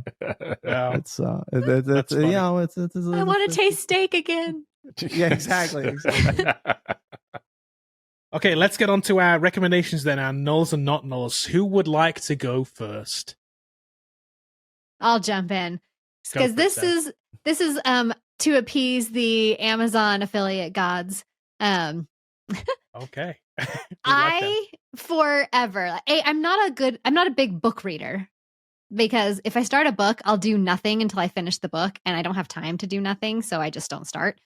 Speaker 2: Wow.
Speaker 4: It's
Speaker 2: That's funny.
Speaker 5: I want to taste steak again.
Speaker 4: Yeah, exactly.
Speaker 2: Okay, let's get on to our recommendations then, our nulls and not nulls. Who would like to go first?
Speaker 5: I'll jump in because this is to appease the Amazon affiliate gods.
Speaker 2: Okay.
Speaker 5: Forever. I'm not a big book reader, because if I start a book, I'll do nothing until I finish the book, and I don't have time to do nothing, so I just don't start.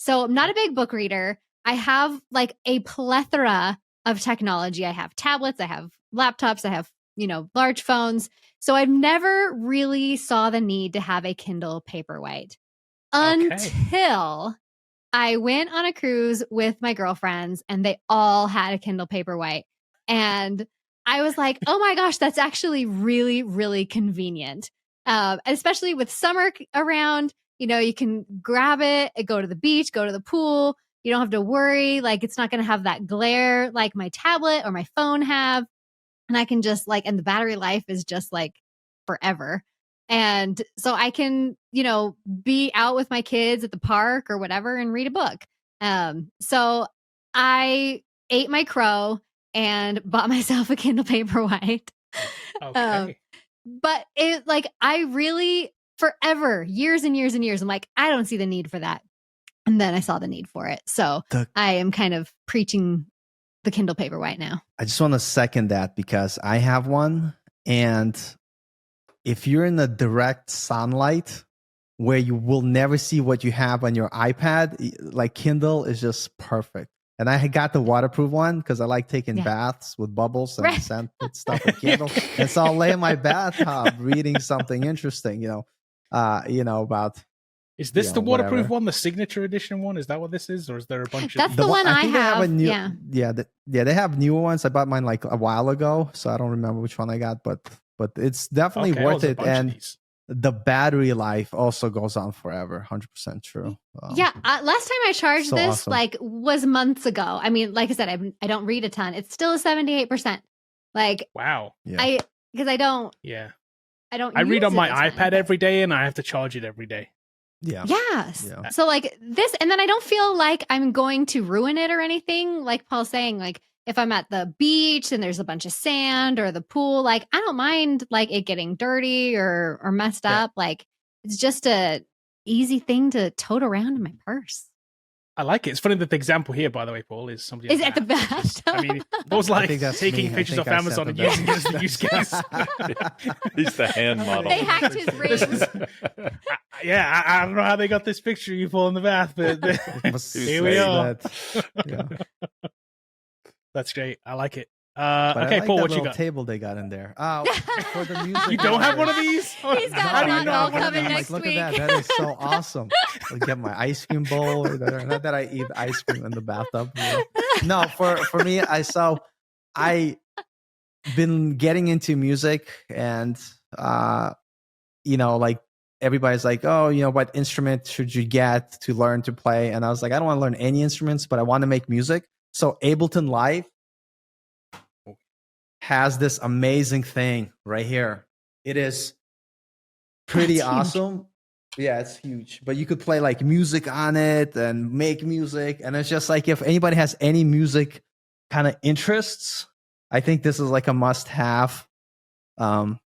Speaker 5: So I'm not a big book reader. I have like a plethora of technology. I have tablets, I have laptops, I have, large phones. So I've never really saw the need to have a Kindle Paperwhite until I went on a cruise with my girlfriends and they all had a Kindle Paperwhite. And I was like, oh my gosh, that's actually really, really convenient. Especially with summer around, you can grab it, go to the beach, go to the pool, You don't have to worry. Like, it's not going to have that glare like my tablet or my phone have. And I can just like, and the battery life is just like forever. And so I can, be out with my kids at the park or whatever and read a book. So I ate my crow and bought myself a Kindle Paperwhite.
Speaker 2: Okay.
Speaker 5: But it like, I really forever, years and years and years, I'm like, I don't see the need for that. And then I saw the need for it. So I am kind of preaching the Kindle Paperwhite now.
Speaker 4: I just want to second that because I have one. And if you're in the direct sunlight where you will never see what you have on your iPad, like Kindle is just perfect. And I got the waterproof one because I like taking baths with bubbles and scented stuff with Kindle. And so I'll lay in my bathtub reading something interesting, about.
Speaker 2: Is this the waterproof one, the signature edition one? Is that what this is, or is there a bunch
Speaker 5: That's
Speaker 2: of?
Speaker 5: the one I
Speaker 4: think
Speaker 5: have.
Speaker 4: They have newer ones. I bought mine like a while ago, so I don't remember which one I got, but it's definitely worth it. And the battery life also goes on forever. 100% true.
Speaker 5: Last time I charged this was months ago. I mean, like I said, I don't read a ton. It's still a 78%. Like,
Speaker 2: wow.
Speaker 5: Yeah. I don't.
Speaker 2: Yeah.
Speaker 5: I
Speaker 2: read on my iPad every day, and I have to charge it every day.
Speaker 4: Yeah.
Speaker 5: Yes.
Speaker 4: Yeah.
Speaker 5: So like this, and then I don't feel like I'm going to ruin it or anything. Like Paul's saying, like if I'm at the beach and there's a bunch of sand or the pool, like I don't mind like it getting dirty or messed up. Like it's just a easy thing to tote around in my purse.
Speaker 2: I like it. It's funny that the example here, by the way, Paul, is somebody.
Speaker 5: Is at the bath.
Speaker 2: I mean, Paul's like taking pictures off Amazon and using it as the use case.
Speaker 3: He's the hand model.
Speaker 5: They hacked his brain.
Speaker 2: I don't know how they got this picture of you, Paul, in the bath, but here we are. That's great. I like it. Okay, Paul, what you got?
Speaker 4: Table they got in there. For the music.
Speaker 2: You don't have one of these?
Speaker 5: He's got one all coming next week.
Speaker 4: Look at that. That is so awesome. I'll get my ice cream bowl. Not that I eat ice cream in the bathtub. No, for me, I been getting into music and, like everybody's like, oh, what instrument should you get to learn to play? And I was like, I don't want to learn any instruments, but I want to make music. So Ableton Live has this amazing thing right here. It is pretty awesome. Yeah, it's huge. But you could play like music on it and make music. And it's just like if anybody has any music kind of interests, I think this is like a must-have.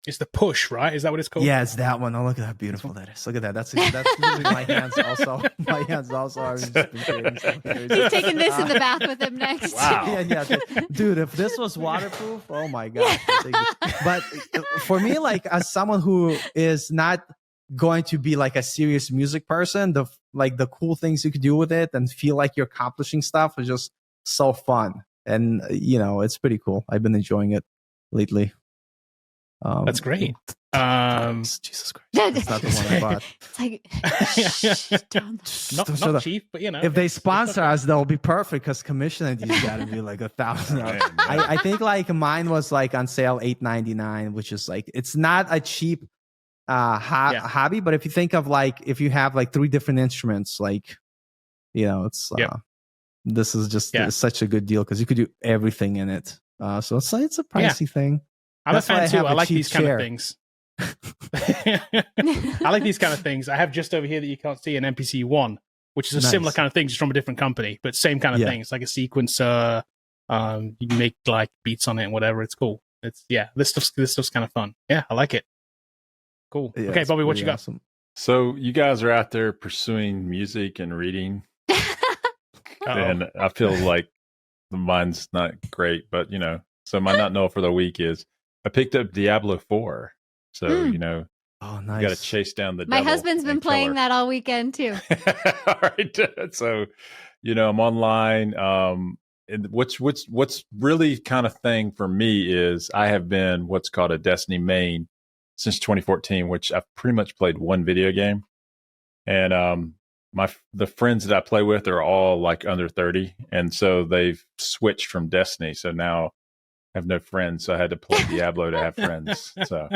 Speaker 2: It's the Push, right? Is that what it's called?
Speaker 4: Yeah, it's that one. Oh, look at how beautiful that is. Look at that. That's literally my hands also. My hands also are just
Speaker 5: He's taking this in the bath with him next.
Speaker 2: Wow.
Speaker 4: Yeah. Dude, if this was waterproof, oh my God. But for me, like as someone who is not going to be like a serious music person, the cool things you could do with it and feel like you're accomplishing stuff is just so fun. And, it's pretty cool. I've been enjoying it lately.
Speaker 2: That's great.
Speaker 4: Jesus Christ. That's not the one I bought.
Speaker 5: It's like,
Speaker 2: not cheap, but
Speaker 4: if they sponsor us, they'll be perfect because commission these got to be like $1,000. I think like mine was like on sale $8.99, which is like, it's not a cheap hobby, but if you think of like, if you have like 3 different instruments, like, it's, this is just such a good deal because you could do everything in it. So it's a pricey thing.
Speaker 2: I'm a fan too. I like these kind of things. I like these kind of things. I have just over here that you can't see an MPC 1, which is a similar kind of thing, just from a different company, but same kind of thing. It's like a sequencer. You can make like beats on it and whatever. It's cool. This stuff's kind of fun. Yeah, I like it. Cool. Yeah, okay, Bobby, what you got? Awesome.
Speaker 3: So you guys are out there pursuing music and reading, and I feel like mine's not great, but so my not know for the week is I picked up Diablo 4. So,
Speaker 4: oh, nice.
Speaker 3: You got to chase down the
Speaker 5: My
Speaker 3: devil
Speaker 5: husband's been playing that all weekend too.
Speaker 3: All right. So, I'm online. And what's really kind of thing for me is I have been what's called a Destiny main since 2014, which I've pretty much played one video game. And the friends that I play with are all like under 30. And so they've switched from Destiny. So now I have no friends, so I had to play Diablo to have friends. So,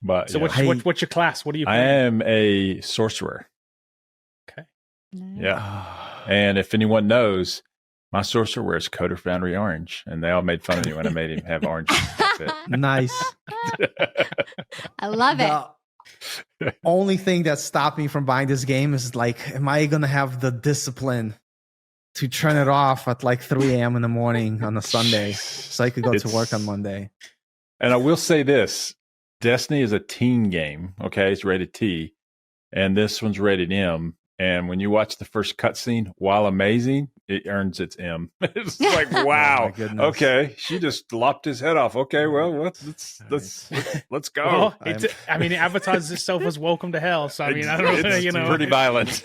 Speaker 3: but
Speaker 2: what's your class? What are you playing?
Speaker 3: I am a sorcerer.
Speaker 2: Okay.
Speaker 3: Yeah. And if anyone knows, my sorcerer wears Coder Foundry orange, and they all made fun of me when I made him have orange outfit.
Speaker 4: Nice.
Speaker 5: I love it.
Speaker 4: The only thing that stopped me from buying this game is like, am I gonna have the discipline to turn it off at like 3 a.m. in the morning on a Sunday so I could go to work on Monday?
Speaker 3: And I will say this: Destiny is a teen game. Okay, it's rated T, and this one's rated M. And when you watch the first cutscene, while amazing, it earns its M. It's like, wow,
Speaker 4: Oh,
Speaker 3: okay, she just lopped his head off. Okay, well, let's go.
Speaker 2: Well, I mean, it advertises itself as "Welcome to Hell," so I mean, I don't know,
Speaker 3: it's
Speaker 2: you know,
Speaker 3: pretty violent.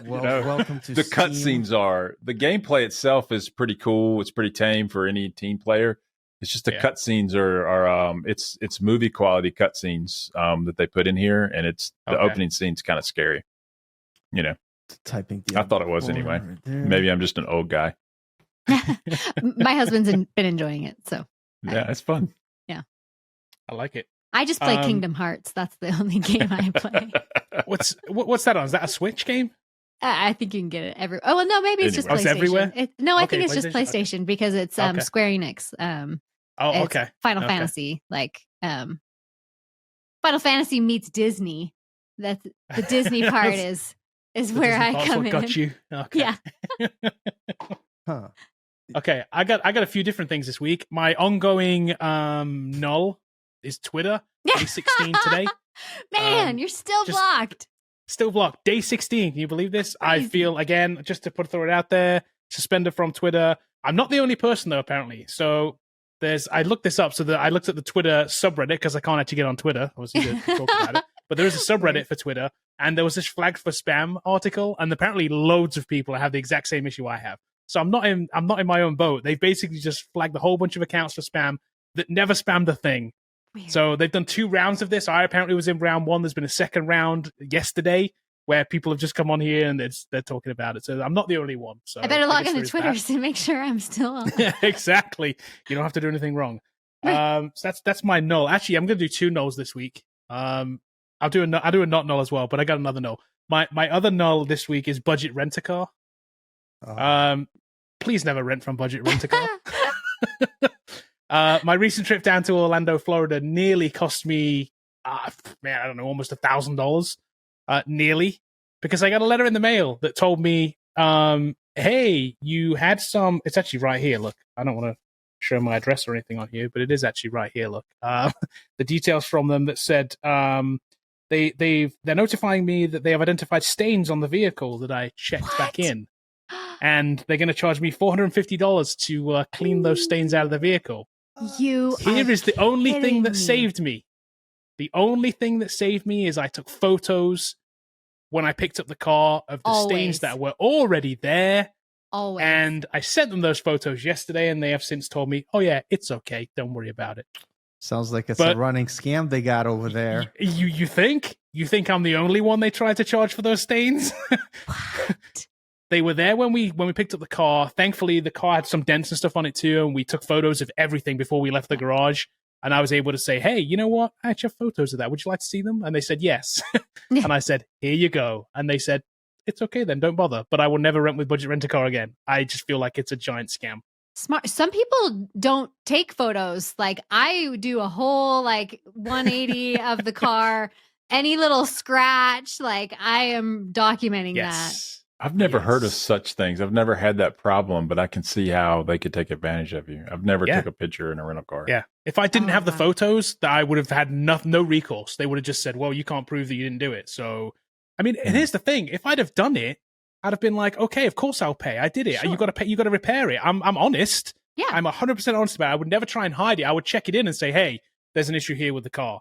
Speaker 4: Welcome to
Speaker 3: the
Speaker 4: Steam.
Speaker 3: cutscenes are the gameplay itself is pretty cool. It's pretty tame for any teen player. It's just the cutscenes are it's movie quality cutscenes that they put in here, and it's the opening scene's kind of scary. You know,
Speaker 4: Typing.
Speaker 3: I thought it was anyway. Maybe I'm just an old guy.
Speaker 5: My husband's been enjoying it, so
Speaker 3: Yeah, it's fun.
Speaker 2: I like it.
Speaker 5: I just play Kingdom Hearts. That's the only game I play.
Speaker 2: What's that on? Is that a Switch game?
Speaker 5: I think you can get it everywhere. Oh, well, no, maybe it's just
Speaker 2: Anywhere. Oh,
Speaker 5: PlayStation.
Speaker 2: it's everywhere?
Speaker 5: I
Speaker 2: Okay,
Speaker 5: think it's just
Speaker 2: PlayStation.
Speaker 5: PlayStation because it's Square Enix.
Speaker 2: Oh,
Speaker 5: It's
Speaker 2: okay.
Speaker 5: Final
Speaker 2: Okay.
Speaker 5: Fantasy, like Final Fantasy meets Disney. That's the Disney part is
Speaker 2: The
Speaker 5: where
Speaker 2: Disney
Speaker 5: I
Speaker 2: part's
Speaker 5: come
Speaker 2: what
Speaker 5: in.
Speaker 2: got you. Okay.
Speaker 5: Yeah.
Speaker 4: Huh.
Speaker 2: Okay, I got a few different things this week. My ongoing null is Twitter. Day 16 today.
Speaker 5: Man, you're still
Speaker 2: just-
Speaker 5: blocked.
Speaker 2: Still blocked. Day 16. Can you believe this? I
Speaker 5: Crazy.
Speaker 2: feel, again, just to throw it out there, suspended from Twitter. I'm not the only person, though, apparently. So I looked this up. So that I looked at the Twitter subreddit because I can't actually get on Twitter. Obviously, to talk about it. But there is a subreddit for Twitter. And there was this flagged for spam article. And apparently loads of people have the exact same issue I have. So I'm not in my own boat. They've basically just flagged a whole bunch of accounts for spam that never spammed a thing.
Speaker 5: Weird.
Speaker 2: So they've done 2 rounds of this. I apparently was in round 1. There's been a second round yesterday where people have just come on here and they're talking about it. So I'm not the only one. So
Speaker 5: I better log
Speaker 2: guess there
Speaker 5: into
Speaker 2: is
Speaker 5: Twitter
Speaker 2: that.
Speaker 5: to make sure I'm still on.
Speaker 2: Yeah, exactly. You don't have to do anything wrong.
Speaker 5: Right.
Speaker 2: So that's my null. Actually, I'm going to do 2 nulls this week. I'll do a not null as well, but I got another null. My other null this week is budget rent a car. Please never rent from budget rent a car. My recent trip down to Orlando, Florida, nearly cost me, I don't know, almost $1,000. Nearly, because I got a letter in the mail that told me, hey, you had some. It's actually right here. Look, I don't want to show my address or anything on here, but it is actually right here. Look, the details from them that said they're notifying me that they have identified stains on the vehicle that I checked back in. And they're going to charge me $450 to clean those stains out of the vehicle.
Speaker 5: Here
Speaker 2: is the only thing
Speaker 5: kidding
Speaker 2: that
Speaker 5: me.
Speaker 2: saved me. The only thing that saved me is I took photos when I picked up the car of the
Speaker 5: Always.
Speaker 2: stains that were already there.
Speaker 5: Always.
Speaker 2: And I sent them those photos yesterday, and they have since told me, oh, yeah, it's okay. Don't worry about it.
Speaker 4: Sounds like it's
Speaker 2: But-
Speaker 4: a running scam they got over there.
Speaker 2: You think? You think I'm the only one they tried to charge for those stains?
Speaker 5: What?
Speaker 2: They were there when we picked up the car. Thankfully, the car had some dents and stuff on it too, and we took photos of everything before we left the garage. And I was able to say, hey, you know what? I actually have photos of that. Would you like to see them? And they said, yes.
Speaker 5: Yeah.
Speaker 2: And I said, here you go. And they said, it's okay then, don't bother. But I will never rent with budget rent a car again. I just feel like it's a giant scam.
Speaker 5: Smart. Some people don't take photos. Like I do a whole 180 of the car. Any little scratch, I am documenting that.
Speaker 2: Yes.
Speaker 3: I've never heard of
Speaker 2: Yes.
Speaker 3: such things. I've never had that problem, but I can see how they could take advantage of you. I've never
Speaker 2: Yeah.
Speaker 3: took a picture in a rental car.
Speaker 2: Yeah. If I didn't
Speaker 5: Oh,
Speaker 2: have the
Speaker 5: wow.
Speaker 2: photos, that I would have had no recourse. They would have just said, well, you can't prove that you didn't do it. So, I mean, and here's the thing. If I'd have done it, I'd have been like, okay, of course I'll pay. I did it.
Speaker 5: Sure.
Speaker 2: You got to pay. You got to repair it. I'm honest.
Speaker 5: Yeah.
Speaker 2: I'm 100% honest about it. I would never try and hide it. I would check it in and say, hey, there's an issue here with the car.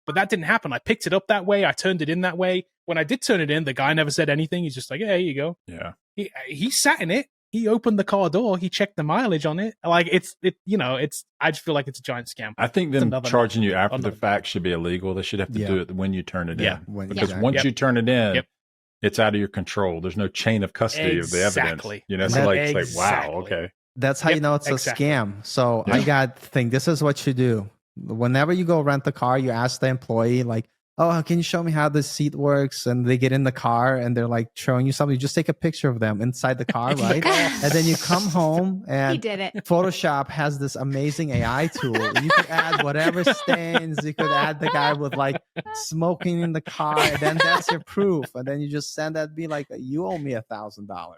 Speaker 2: But that didn't happen. I picked it up that way. I turned it in that way. When I did turn it in, the guy never said anything. He's just like, yeah, here you go.
Speaker 3: Yeah.
Speaker 2: He sat in it. He opened the car door. He checked the mileage on it. I just feel like it's a giant scam.
Speaker 3: I think
Speaker 2: It's
Speaker 3: them
Speaker 2: another-
Speaker 3: charging you after the
Speaker 2: another-
Speaker 3: fact should be illegal. They should have to
Speaker 4: Yeah.
Speaker 3: do it when you turn it
Speaker 2: Yeah.
Speaker 3: in. Because
Speaker 4: Exactly.
Speaker 3: once
Speaker 2: Yep.
Speaker 3: you turn it in,
Speaker 2: Yep.
Speaker 3: it's out of your control. There's no chain of custody of the evidence.
Speaker 2: Exactly.
Speaker 3: You know,
Speaker 4: And
Speaker 3: so
Speaker 4: that-
Speaker 3: it's like, wow,
Speaker 2: Exactly.
Speaker 3: okay.
Speaker 4: That's how
Speaker 2: Yep,
Speaker 4: you know it's
Speaker 2: exactly.
Speaker 4: a scam. So
Speaker 3: Yeah.
Speaker 4: I got think this is what you do. Whenever you go rent a car, you ask the employee oh, can you show me how this seat works? And they get in the car and they're like showing you something. You just take a picture of them inside the car, right? And then you come home
Speaker 5: He
Speaker 4: and
Speaker 5: did it.
Speaker 4: Photoshop has this amazing AI tool. You could add whatever stains. You could add the guy with like smoking in the car. And then that's your proof. And then you just send that, be like, you owe me $1,000.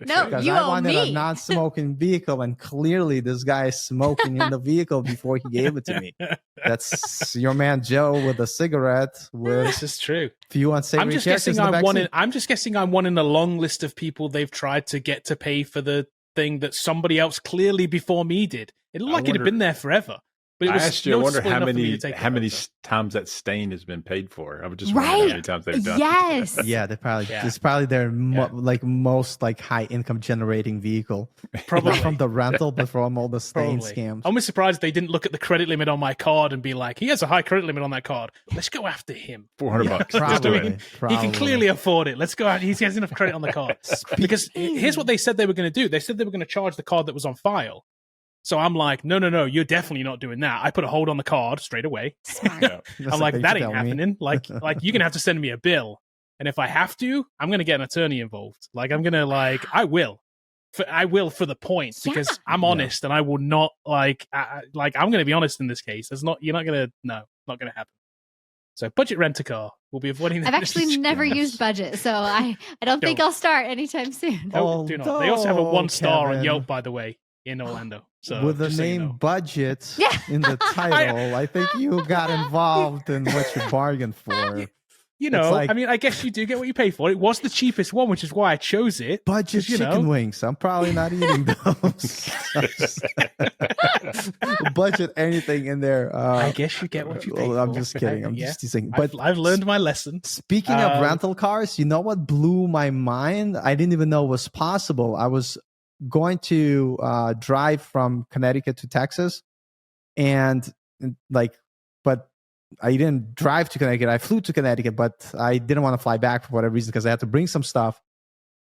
Speaker 5: No,
Speaker 4: Because
Speaker 5: you
Speaker 4: I
Speaker 5: owe
Speaker 4: wanted a
Speaker 5: me.
Speaker 4: non-smoking vehicle, and clearly this guy is smoking in the vehicle before he gave it to me. That's your man Joe with a cigarette with
Speaker 2: This is true.
Speaker 4: few unsavory
Speaker 2: I'm just
Speaker 4: characters
Speaker 2: guessing
Speaker 4: in the
Speaker 2: I'm one.
Speaker 4: backseat.
Speaker 2: I'm just guessing I'm one in a long list of people they've tried to get to pay for the thing that somebody else clearly before me did. It looked
Speaker 3: I
Speaker 2: like it had
Speaker 3: wonder-
Speaker 2: been there forever. But it
Speaker 3: I
Speaker 2: was
Speaker 3: asked you, I wonder
Speaker 2: noticeable
Speaker 3: how
Speaker 2: enough for me
Speaker 3: many
Speaker 2: to take
Speaker 3: how
Speaker 2: it
Speaker 3: many
Speaker 2: over.
Speaker 3: times that stain has been paid for. I would just wonder how many
Speaker 5: Right.
Speaker 3: times they've done.
Speaker 5: Yes.
Speaker 4: Yeah, they probably
Speaker 2: Yeah.
Speaker 4: it's probably their
Speaker 2: Yeah.
Speaker 4: like most like high income generating vehicle.
Speaker 2: Probably
Speaker 4: Not from the rental, but from all the stain
Speaker 2: Probably.
Speaker 4: scams.
Speaker 2: I'm surprised they didn't look at the credit limit on my card and be like, he has a high credit limit on that card. Let's go after him.
Speaker 3: $400.
Speaker 2: Let's do it.
Speaker 4: Probably.
Speaker 2: He can clearly afford it. Let's go out. He has enough credit on the card. Because here's what they said they were going to do. They said they were going to charge the card that was on file. So I'm like, no, you're definitely not doing that. I put a hold on the card straight away.
Speaker 5: Smart.
Speaker 3: Yeah.
Speaker 4: That's
Speaker 2: I'm like,
Speaker 4: they
Speaker 2: that
Speaker 4: should
Speaker 2: ain't
Speaker 4: tell me.
Speaker 2: happening. Like you're gonna have to send me a bill, and if I have to, I'm gonna get an attorney involved. Like I'm gonna I will for the points because
Speaker 5: Yeah.
Speaker 2: I'm honest and I will not I'm gonna be honest in this case. Not gonna happen. So budget rent a car. We'll be avoiding that.
Speaker 5: I've actually never used budget, so I don't think I'll start anytime soon.
Speaker 2: No, do not. They also have a 1 star on
Speaker 4: Kevin.
Speaker 2: Yelp, by the way, in Orlando. So
Speaker 4: With the
Speaker 2: just so you
Speaker 4: name
Speaker 2: know.
Speaker 4: budget
Speaker 5: Yeah.
Speaker 4: in the title, I think you got involved in what you bargained for.
Speaker 2: You
Speaker 4: It's
Speaker 2: know,
Speaker 4: like-
Speaker 2: I mean, I guess you do get what you pay for. It was the cheapest one, which is why I chose it.
Speaker 4: Budget
Speaker 2: 'Cause, you
Speaker 4: chicken
Speaker 2: know.
Speaker 4: wings. I'm probably not eating those. Budget anything in there.
Speaker 2: I guess you get what you pay
Speaker 4: well, I'm
Speaker 2: for.
Speaker 4: just kidding. I'm
Speaker 2: Yeah.
Speaker 4: just teasing. But
Speaker 2: I've learned my lesson.
Speaker 4: speaking of
Speaker 2: Um,
Speaker 4: rental cars, you know what blew my mind? I didn't even know was possible. I was going to drive from Connecticut to Texas, and but I didn't drive to Connecticut. I flew to Connecticut, but I didn't want to fly back for whatever reason because I had to bring some stuff.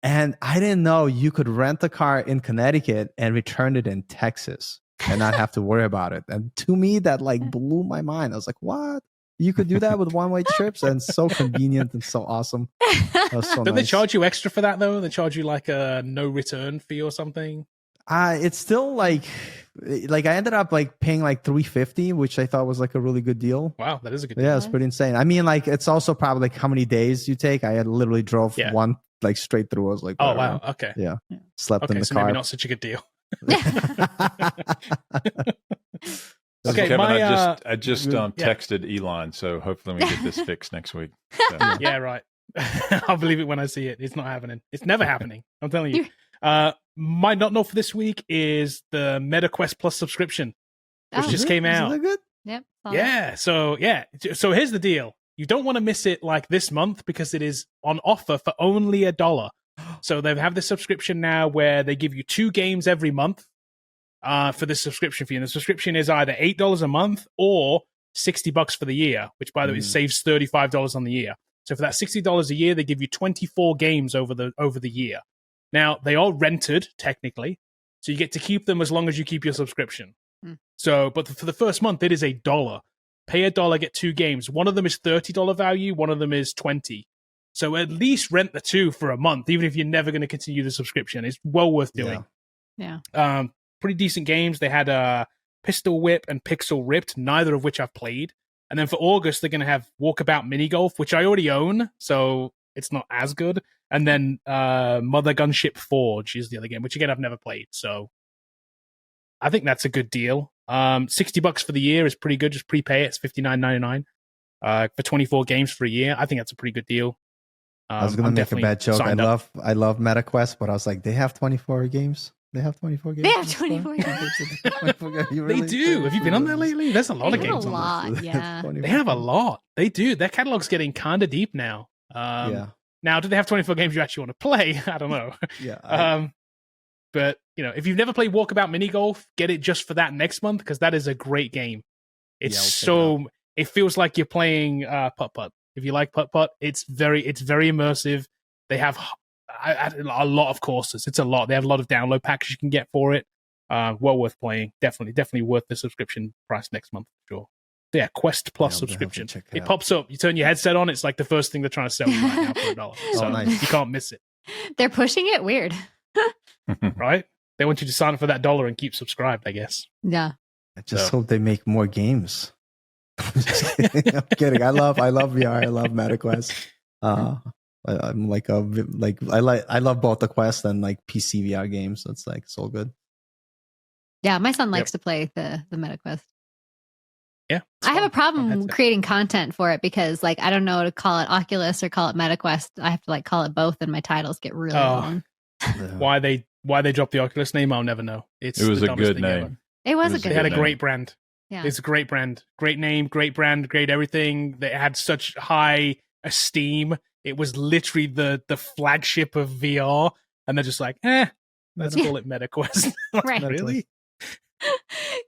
Speaker 4: And I didn't know you could rent a car in Connecticut and return it in Texas and not have to worry about it. And to me, that blew my mind. I was like, what? You could do that with one-way trips, and so convenient and so awesome. That was so
Speaker 2: Don't they
Speaker 4: nice.
Speaker 2: charge you extra for that though? They charge you like a no return fee or something.
Speaker 4: It's still like I ended up paying $350, which I thought was a really good deal.
Speaker 2: Wow, that is a good deal.
Speaker 4: Yeah, it's pretty insane. I mean, it's also probably how many days you take. I had literally drove
Speaker 2: Yeah.
Speaker 4: one straight through. I was like,
Speaker 2: Oh
Speaker 4: whatever.
Speaker 2: wow, okay.
Speaker 4: Yeah, slept in
Speaker 2: Okay,
Speaker 4: the
Speaker 2: so
Speaker 4: car.
Speaker 2: maybe not such a good deal.
Speaker 3: So
Speaker 2: Okay,
Speaker 3: Kevin,
Speaker 2: my,
Speaker 3: I just
Speaker 2: yeah.
Speaker 3: texted Elon, so hopefully we get this fixed next week. So,
Speaker 2: Yeah, right. I'll believe it when I see it. It's not happening. It's never happening. I'm telling you. My not know for this week is the MetaQuest Plus subscription, which
Speaker 5: Oh,
Speaker 2: just came
Speaker 4: Is
Speaker 2: out.
Speaker 4: that good?
Speaker 5: Yep.
Speaker 2: Yeah. So here's the deal. You don't want to miss it this month because it is on offer for only $1. So they have this subscription now where they give you 2 games every month for this subscription fee. And the subscription is either $8 a month or $60 for the year, which by the way saves $35 on the year. So for that $60 a year, they give you 24 games over the year. Now they are rented technically, so you get to keep them as long as you keep your subscription. So, but for the first month, it is $1. Pay $1, get 2 games. One of them is $30 value. One of them is $20. So at least rent the 2 for a month, even if you're never going to continue the subscription. It's well worth doing.
Speaker 5: Yeah.
Speaker 2: Pretty decent games. They had Pistol Whip and Pixel Ripped, neither of which I've played. And then for August, they're going to have Walkabout Mini Golf, which I already own, so it's not as good. And then Mother Gunship Forge is the other game, which again I've never played. So I think that's a good deal. $60 for the year is pretty good. Just prepay it. It's $59.99 for 24 games for a year. I think that's a pretty good deal.
Speaker 4: I was gonna
Speaker 2: I'm
Speaker 4: make a
Speaker 2: definitely
Speaker 4: bad joke.
Speaker 2: signed up.
Speaker 4: I love MetaQuest, but I was like, they have 24 games. They have 24 games.
Speaker 5: They have
Speaker 4: in the store?
Speaker 5: 24 games.
Speaker 4: 24 games. You
Speaker 2: They
Speaker 4: really
Speaker 2: do. Have you been on there lately? There's a lot
Speaker 5: They
Speaker 2: of
Speaker 5: have a
Speaker 2: games on there.
Speaker 5: lot, yeah.
Speaker 2: They have a lot. They do. Their catalog's getting kind of deep now.
Speaker 4: Yeah.
Speaker 2: Now, do they have 24 games you actually want to play? I don't know.
Speaker 4: Yeah.
Speaker 2: But, if you've never played Walkabout Mini Golf, get it just for that next month because that is a great game. It's
Speaker 4: Yeah, I'll check
Speaker 2: it feels like you're playing putt-putt. If you like putt-putt, it's very immersive. They have a lot of courses. It's a lot. They have a lot of download packages you can get for it. Well worth playing. Definitely worth the subscription price next month for sure. Yeah, Quest Plus
Speaker 4: Yeah, I'll definitely
Speaker 2: subscription.
Speaker 4: check
Speaker 2: It
Speaker 4: out.
Speaker 2: pops up. You turn your headset on. It's like the first thing they're trying to sell you right now for $1. So
Speaker 4: nice.
Speaker 2: you can't miss it,
Speaker 5: They're pushing it weird.
Speaker 2: right? They want you to sign up for that $1 and keep subscribed, I guess.
Speaker 5: Yeah.
Speaker 4: I just
Speaker 2: So-
Speaker 4: hope they make more games. I'm just kidding. I'm kidding. I love VR. I love MetaQuest. I'm like I love both the Quest and like PC VR games. So it's like it's all good.
Speaker 5: Yeah, my son likes to play the MetaQuest.
Speaker 2: Yeah.
Speaker 5: I have a
Speaker 2: Fun
Speaker 5: problem
Speaker 2: headset.
Speaker 5: creating content for it because like I don't know to call it Oculus or call it MetaQuest. I have to like call it both and my titles get really long.
Speaker 2: Why they dropped the Oculus name, I'll never know.
Speaker 3: It was
Speaker 2: the
Speaker 3: a
Speaker 2: dumbest
Speaker 3: good
Speaker 2: thing
Speaker 3: name.
Speaker 2: ever.
Speaker 5: It was
Speaker 3: It
Speaker 5: a
Speaker 3: was
Speaker 5: good
Speaker 2: They had a
Speaker 3: name.
Speaker 2: great brand.
Speaker 5: Yeah.
Speaker 2: It's a great brand, great name, great brand, great everything. They had such high esteem. It was literally the flagship of VR, and they're just like, let's call it MetaQuest. Like,
Speaker 5: Right.
Speaker 2: Really?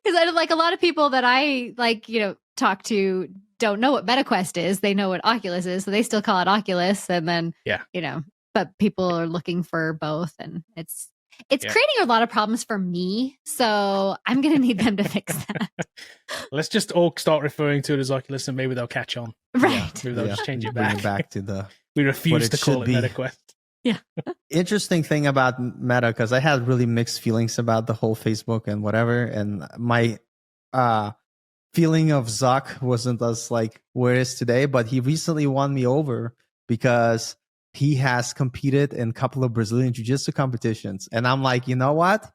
Speaker 5: Because I like a lot of people that I like, talk to don't know what MetaQuest is. They know what Oculus is, so they still call it Oculus. And then, but people are looking for both, and it's creating a lot of problems for me. So I'm gonna need them to fix that.
Speaker 2: Let's just all start referring to it as Oculus, and maybe they'll catch on.
Speaker 5: Right.
Speaker 2: Maybe they'll just change it
Speaker 4: Bring
Speaker 2: back.
Speaker 4: it back to the
Speaker 2: We
Speaker 4: what
Speaker 2: refuse
Speaker 4: it
Speaker 2: to call it
Speaker 4: should be.
Speaker 2: MetaQuest.
Speaker 4: interesting thing about Meta, because I had really mixed feelings about the whole Facebook and whatever, and my feeling of Zuck wasn't as like where it is today, but he recently won me over because he has competed in a couple of Brazilian Jiu-Jitsu competitions, and I'm like, you know what?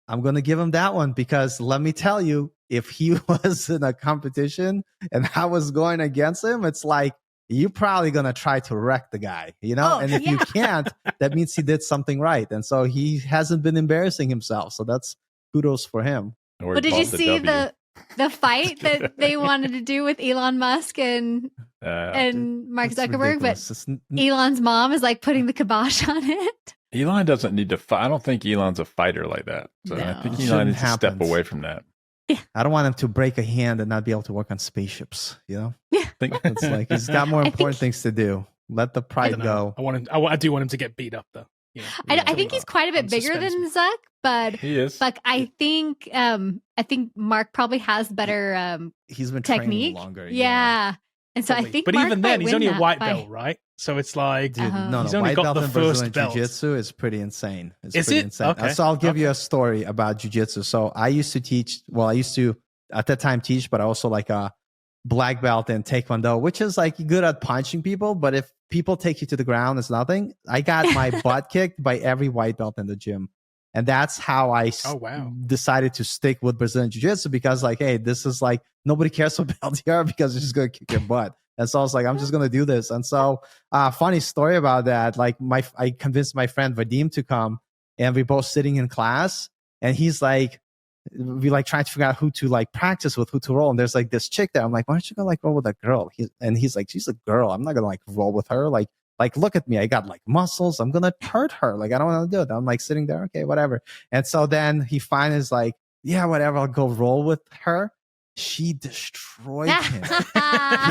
Speaker 4: I'm gonna give him that one because let me tell you, if he was in a competition and I was going against him, it's like you're probably gonna try to wreck the guy, and if you can't, that means he did something right. And so he hasn't been embarrassing himself. So that's kudos for him.
Speaker 3: Or
Speaker 5: But
Speaker 3: he
Speaker 5: did you
Speaker 3: bought the
Speaker 5: see
Speaker 3: W.
Speaker 5: the fight that they wanted to do with Elon Musk and Mark
Speaker 4: That's
Speaker 5: Zuckerberg?
Speaker 4: ridiculous.
Speaker 5: But Elon's mom is like putting the kibosh on it.
Speaker 3: Elon doesn't need to fight. I don't think Elon's a fighter like that. So I
Speaker 5: No.
Speaker 3: think
Speaker 4: It
Speaker 3: Elon needs
Speaker 4: shouldn't
Speaker 3: to step
Speaker 4: happen.
Speaker 3: away from that.
Speaker 4: I don't want him to break a hand and not be able to work on spaceships.
Speaker 3: Think,
Speaker 4: It's like he's got more
Speaker 5: I think
Speaker 4: important things to do. Let the
Speaker 2: I
Speaker 4: pride
Speaker 2: don't know.
Speaker 4: go.
Speaker 2: I want him. I do want him to get beat up though.
Speaker 5: I think he's quite a bit bigger than Zuck, but
Speaker 3: he is.
Speaker 5: I think Mark probably has better
Speaker 4: He's been
Speaker 5: technique.
Speaker 4: training longer.
Speaker 5: Yeah. And so I think
Speaker 2: But
Speaker 5: Mark
Speaker 2: even
Speaker 5: might
Speaker 2: then, he's
Speaker 5: win
Speaker 2: only a
Speaker 5: that
Speaker 2: white
Speaker 5: fight.
Speaker 2: belt, right? So it's like,
Speaker 4: Dude, no,
Speaker 2: He's
Speaker 4: no.
Speaker 2: only
Speaker 4: White
Speaker 2: got
Speaker 4: belt
Speaker 2: the
Speaker 4: in
Speaker 2: first
Speaker 4: Brazilian
Speaker 2: belt.
Speaker 4: Jiu-Jitsu is pretty insane. It's
Speaker 2: Is
Speaker 4: pretty
Speaker 2: it?
Speaker 4: insane.
Speaker 2: Okay.
Speaker 4: So I'll give you
Speaker 2: Okay.
Speaker 4: a story about Jiu-Jitsu. So I used to teach, I used to at that time teach, but I also like a black belt in Taekwondo, which is like good at punching people. But if people take you to the ground, it's nothing. I got my butt kicked by every white belt in the gym. And that's how I
Speaker 2: wow.
Speaker 4: decided to stick with Brazilian Jiu-Jitsu because like, hey, this is like, nobody cares what belt you are because you're just going to kick your butt. And so I was like, I'm just going to do this. And so funny story about that. Like I convinced my friend Vadim to come and we're both sitting in class and he's like, we like trying to figure out who to like practice with, who to roll. And there's like this chick there. I'm like, why don't you go like roll with a girl? He's like, she's a girl. I'm not going to like roll with her. Like, look at me. I got like muscles. I'm going to hurt her. Like, I don't want to do it. I'm like sitting there. Okay, whatever. And so then he finally is like, yeah, whatever. I'll go roll with her. She destroyed him.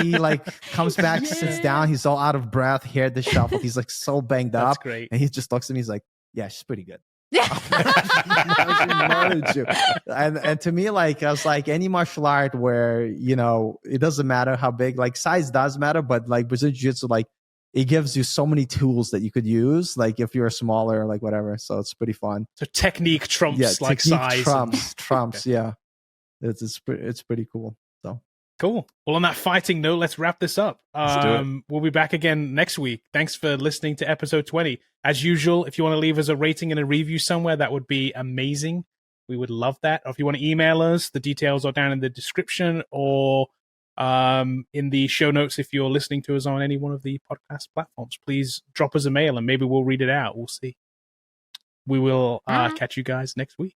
Speaker 4: He like comes back, sits down. He's all out of breath, hair disheveled. He's like so banged
Speaker 2: That's
Speaker 4: up.
Speaker 2: great.
Speaker 4: And he just looks at me. He's like, yeah, she's pretty good.
Speaker 5: Yeah.
Speaker 4: She murdered you. And to me, like, I was like, any martial art where, it doesn't matter how big, like size does matter, but like Brazilian Jiu-Jitsu, like it gives you so many tools that you could use, like if you're smaller, like whatever. So it's pretty fun.
Speaker 2: So technique trumps like
Speaker 4: technique
Speaker 2: size.
Speaker 4: trumps.
Speaker 2: Okay.
Speaker 4: Yeah. It's pretty cool. So
Speaker 2: Cool. Well, on that fighting note, let's wrap this up.
Speaker 3: Let's do it.
Speaker 2: We'll be back again next week. Thanks for listening to episode 20. As usual, if you want to leave us a rating and a review somewhere, that would be amazing. We would love that. Or if you want to email us, the details are down in the description or in the show notes if you're listening to us on any one of the podcast platforms. Please drop us a mail and maybe we'll read it out. We'll see. We will catch you guys next week.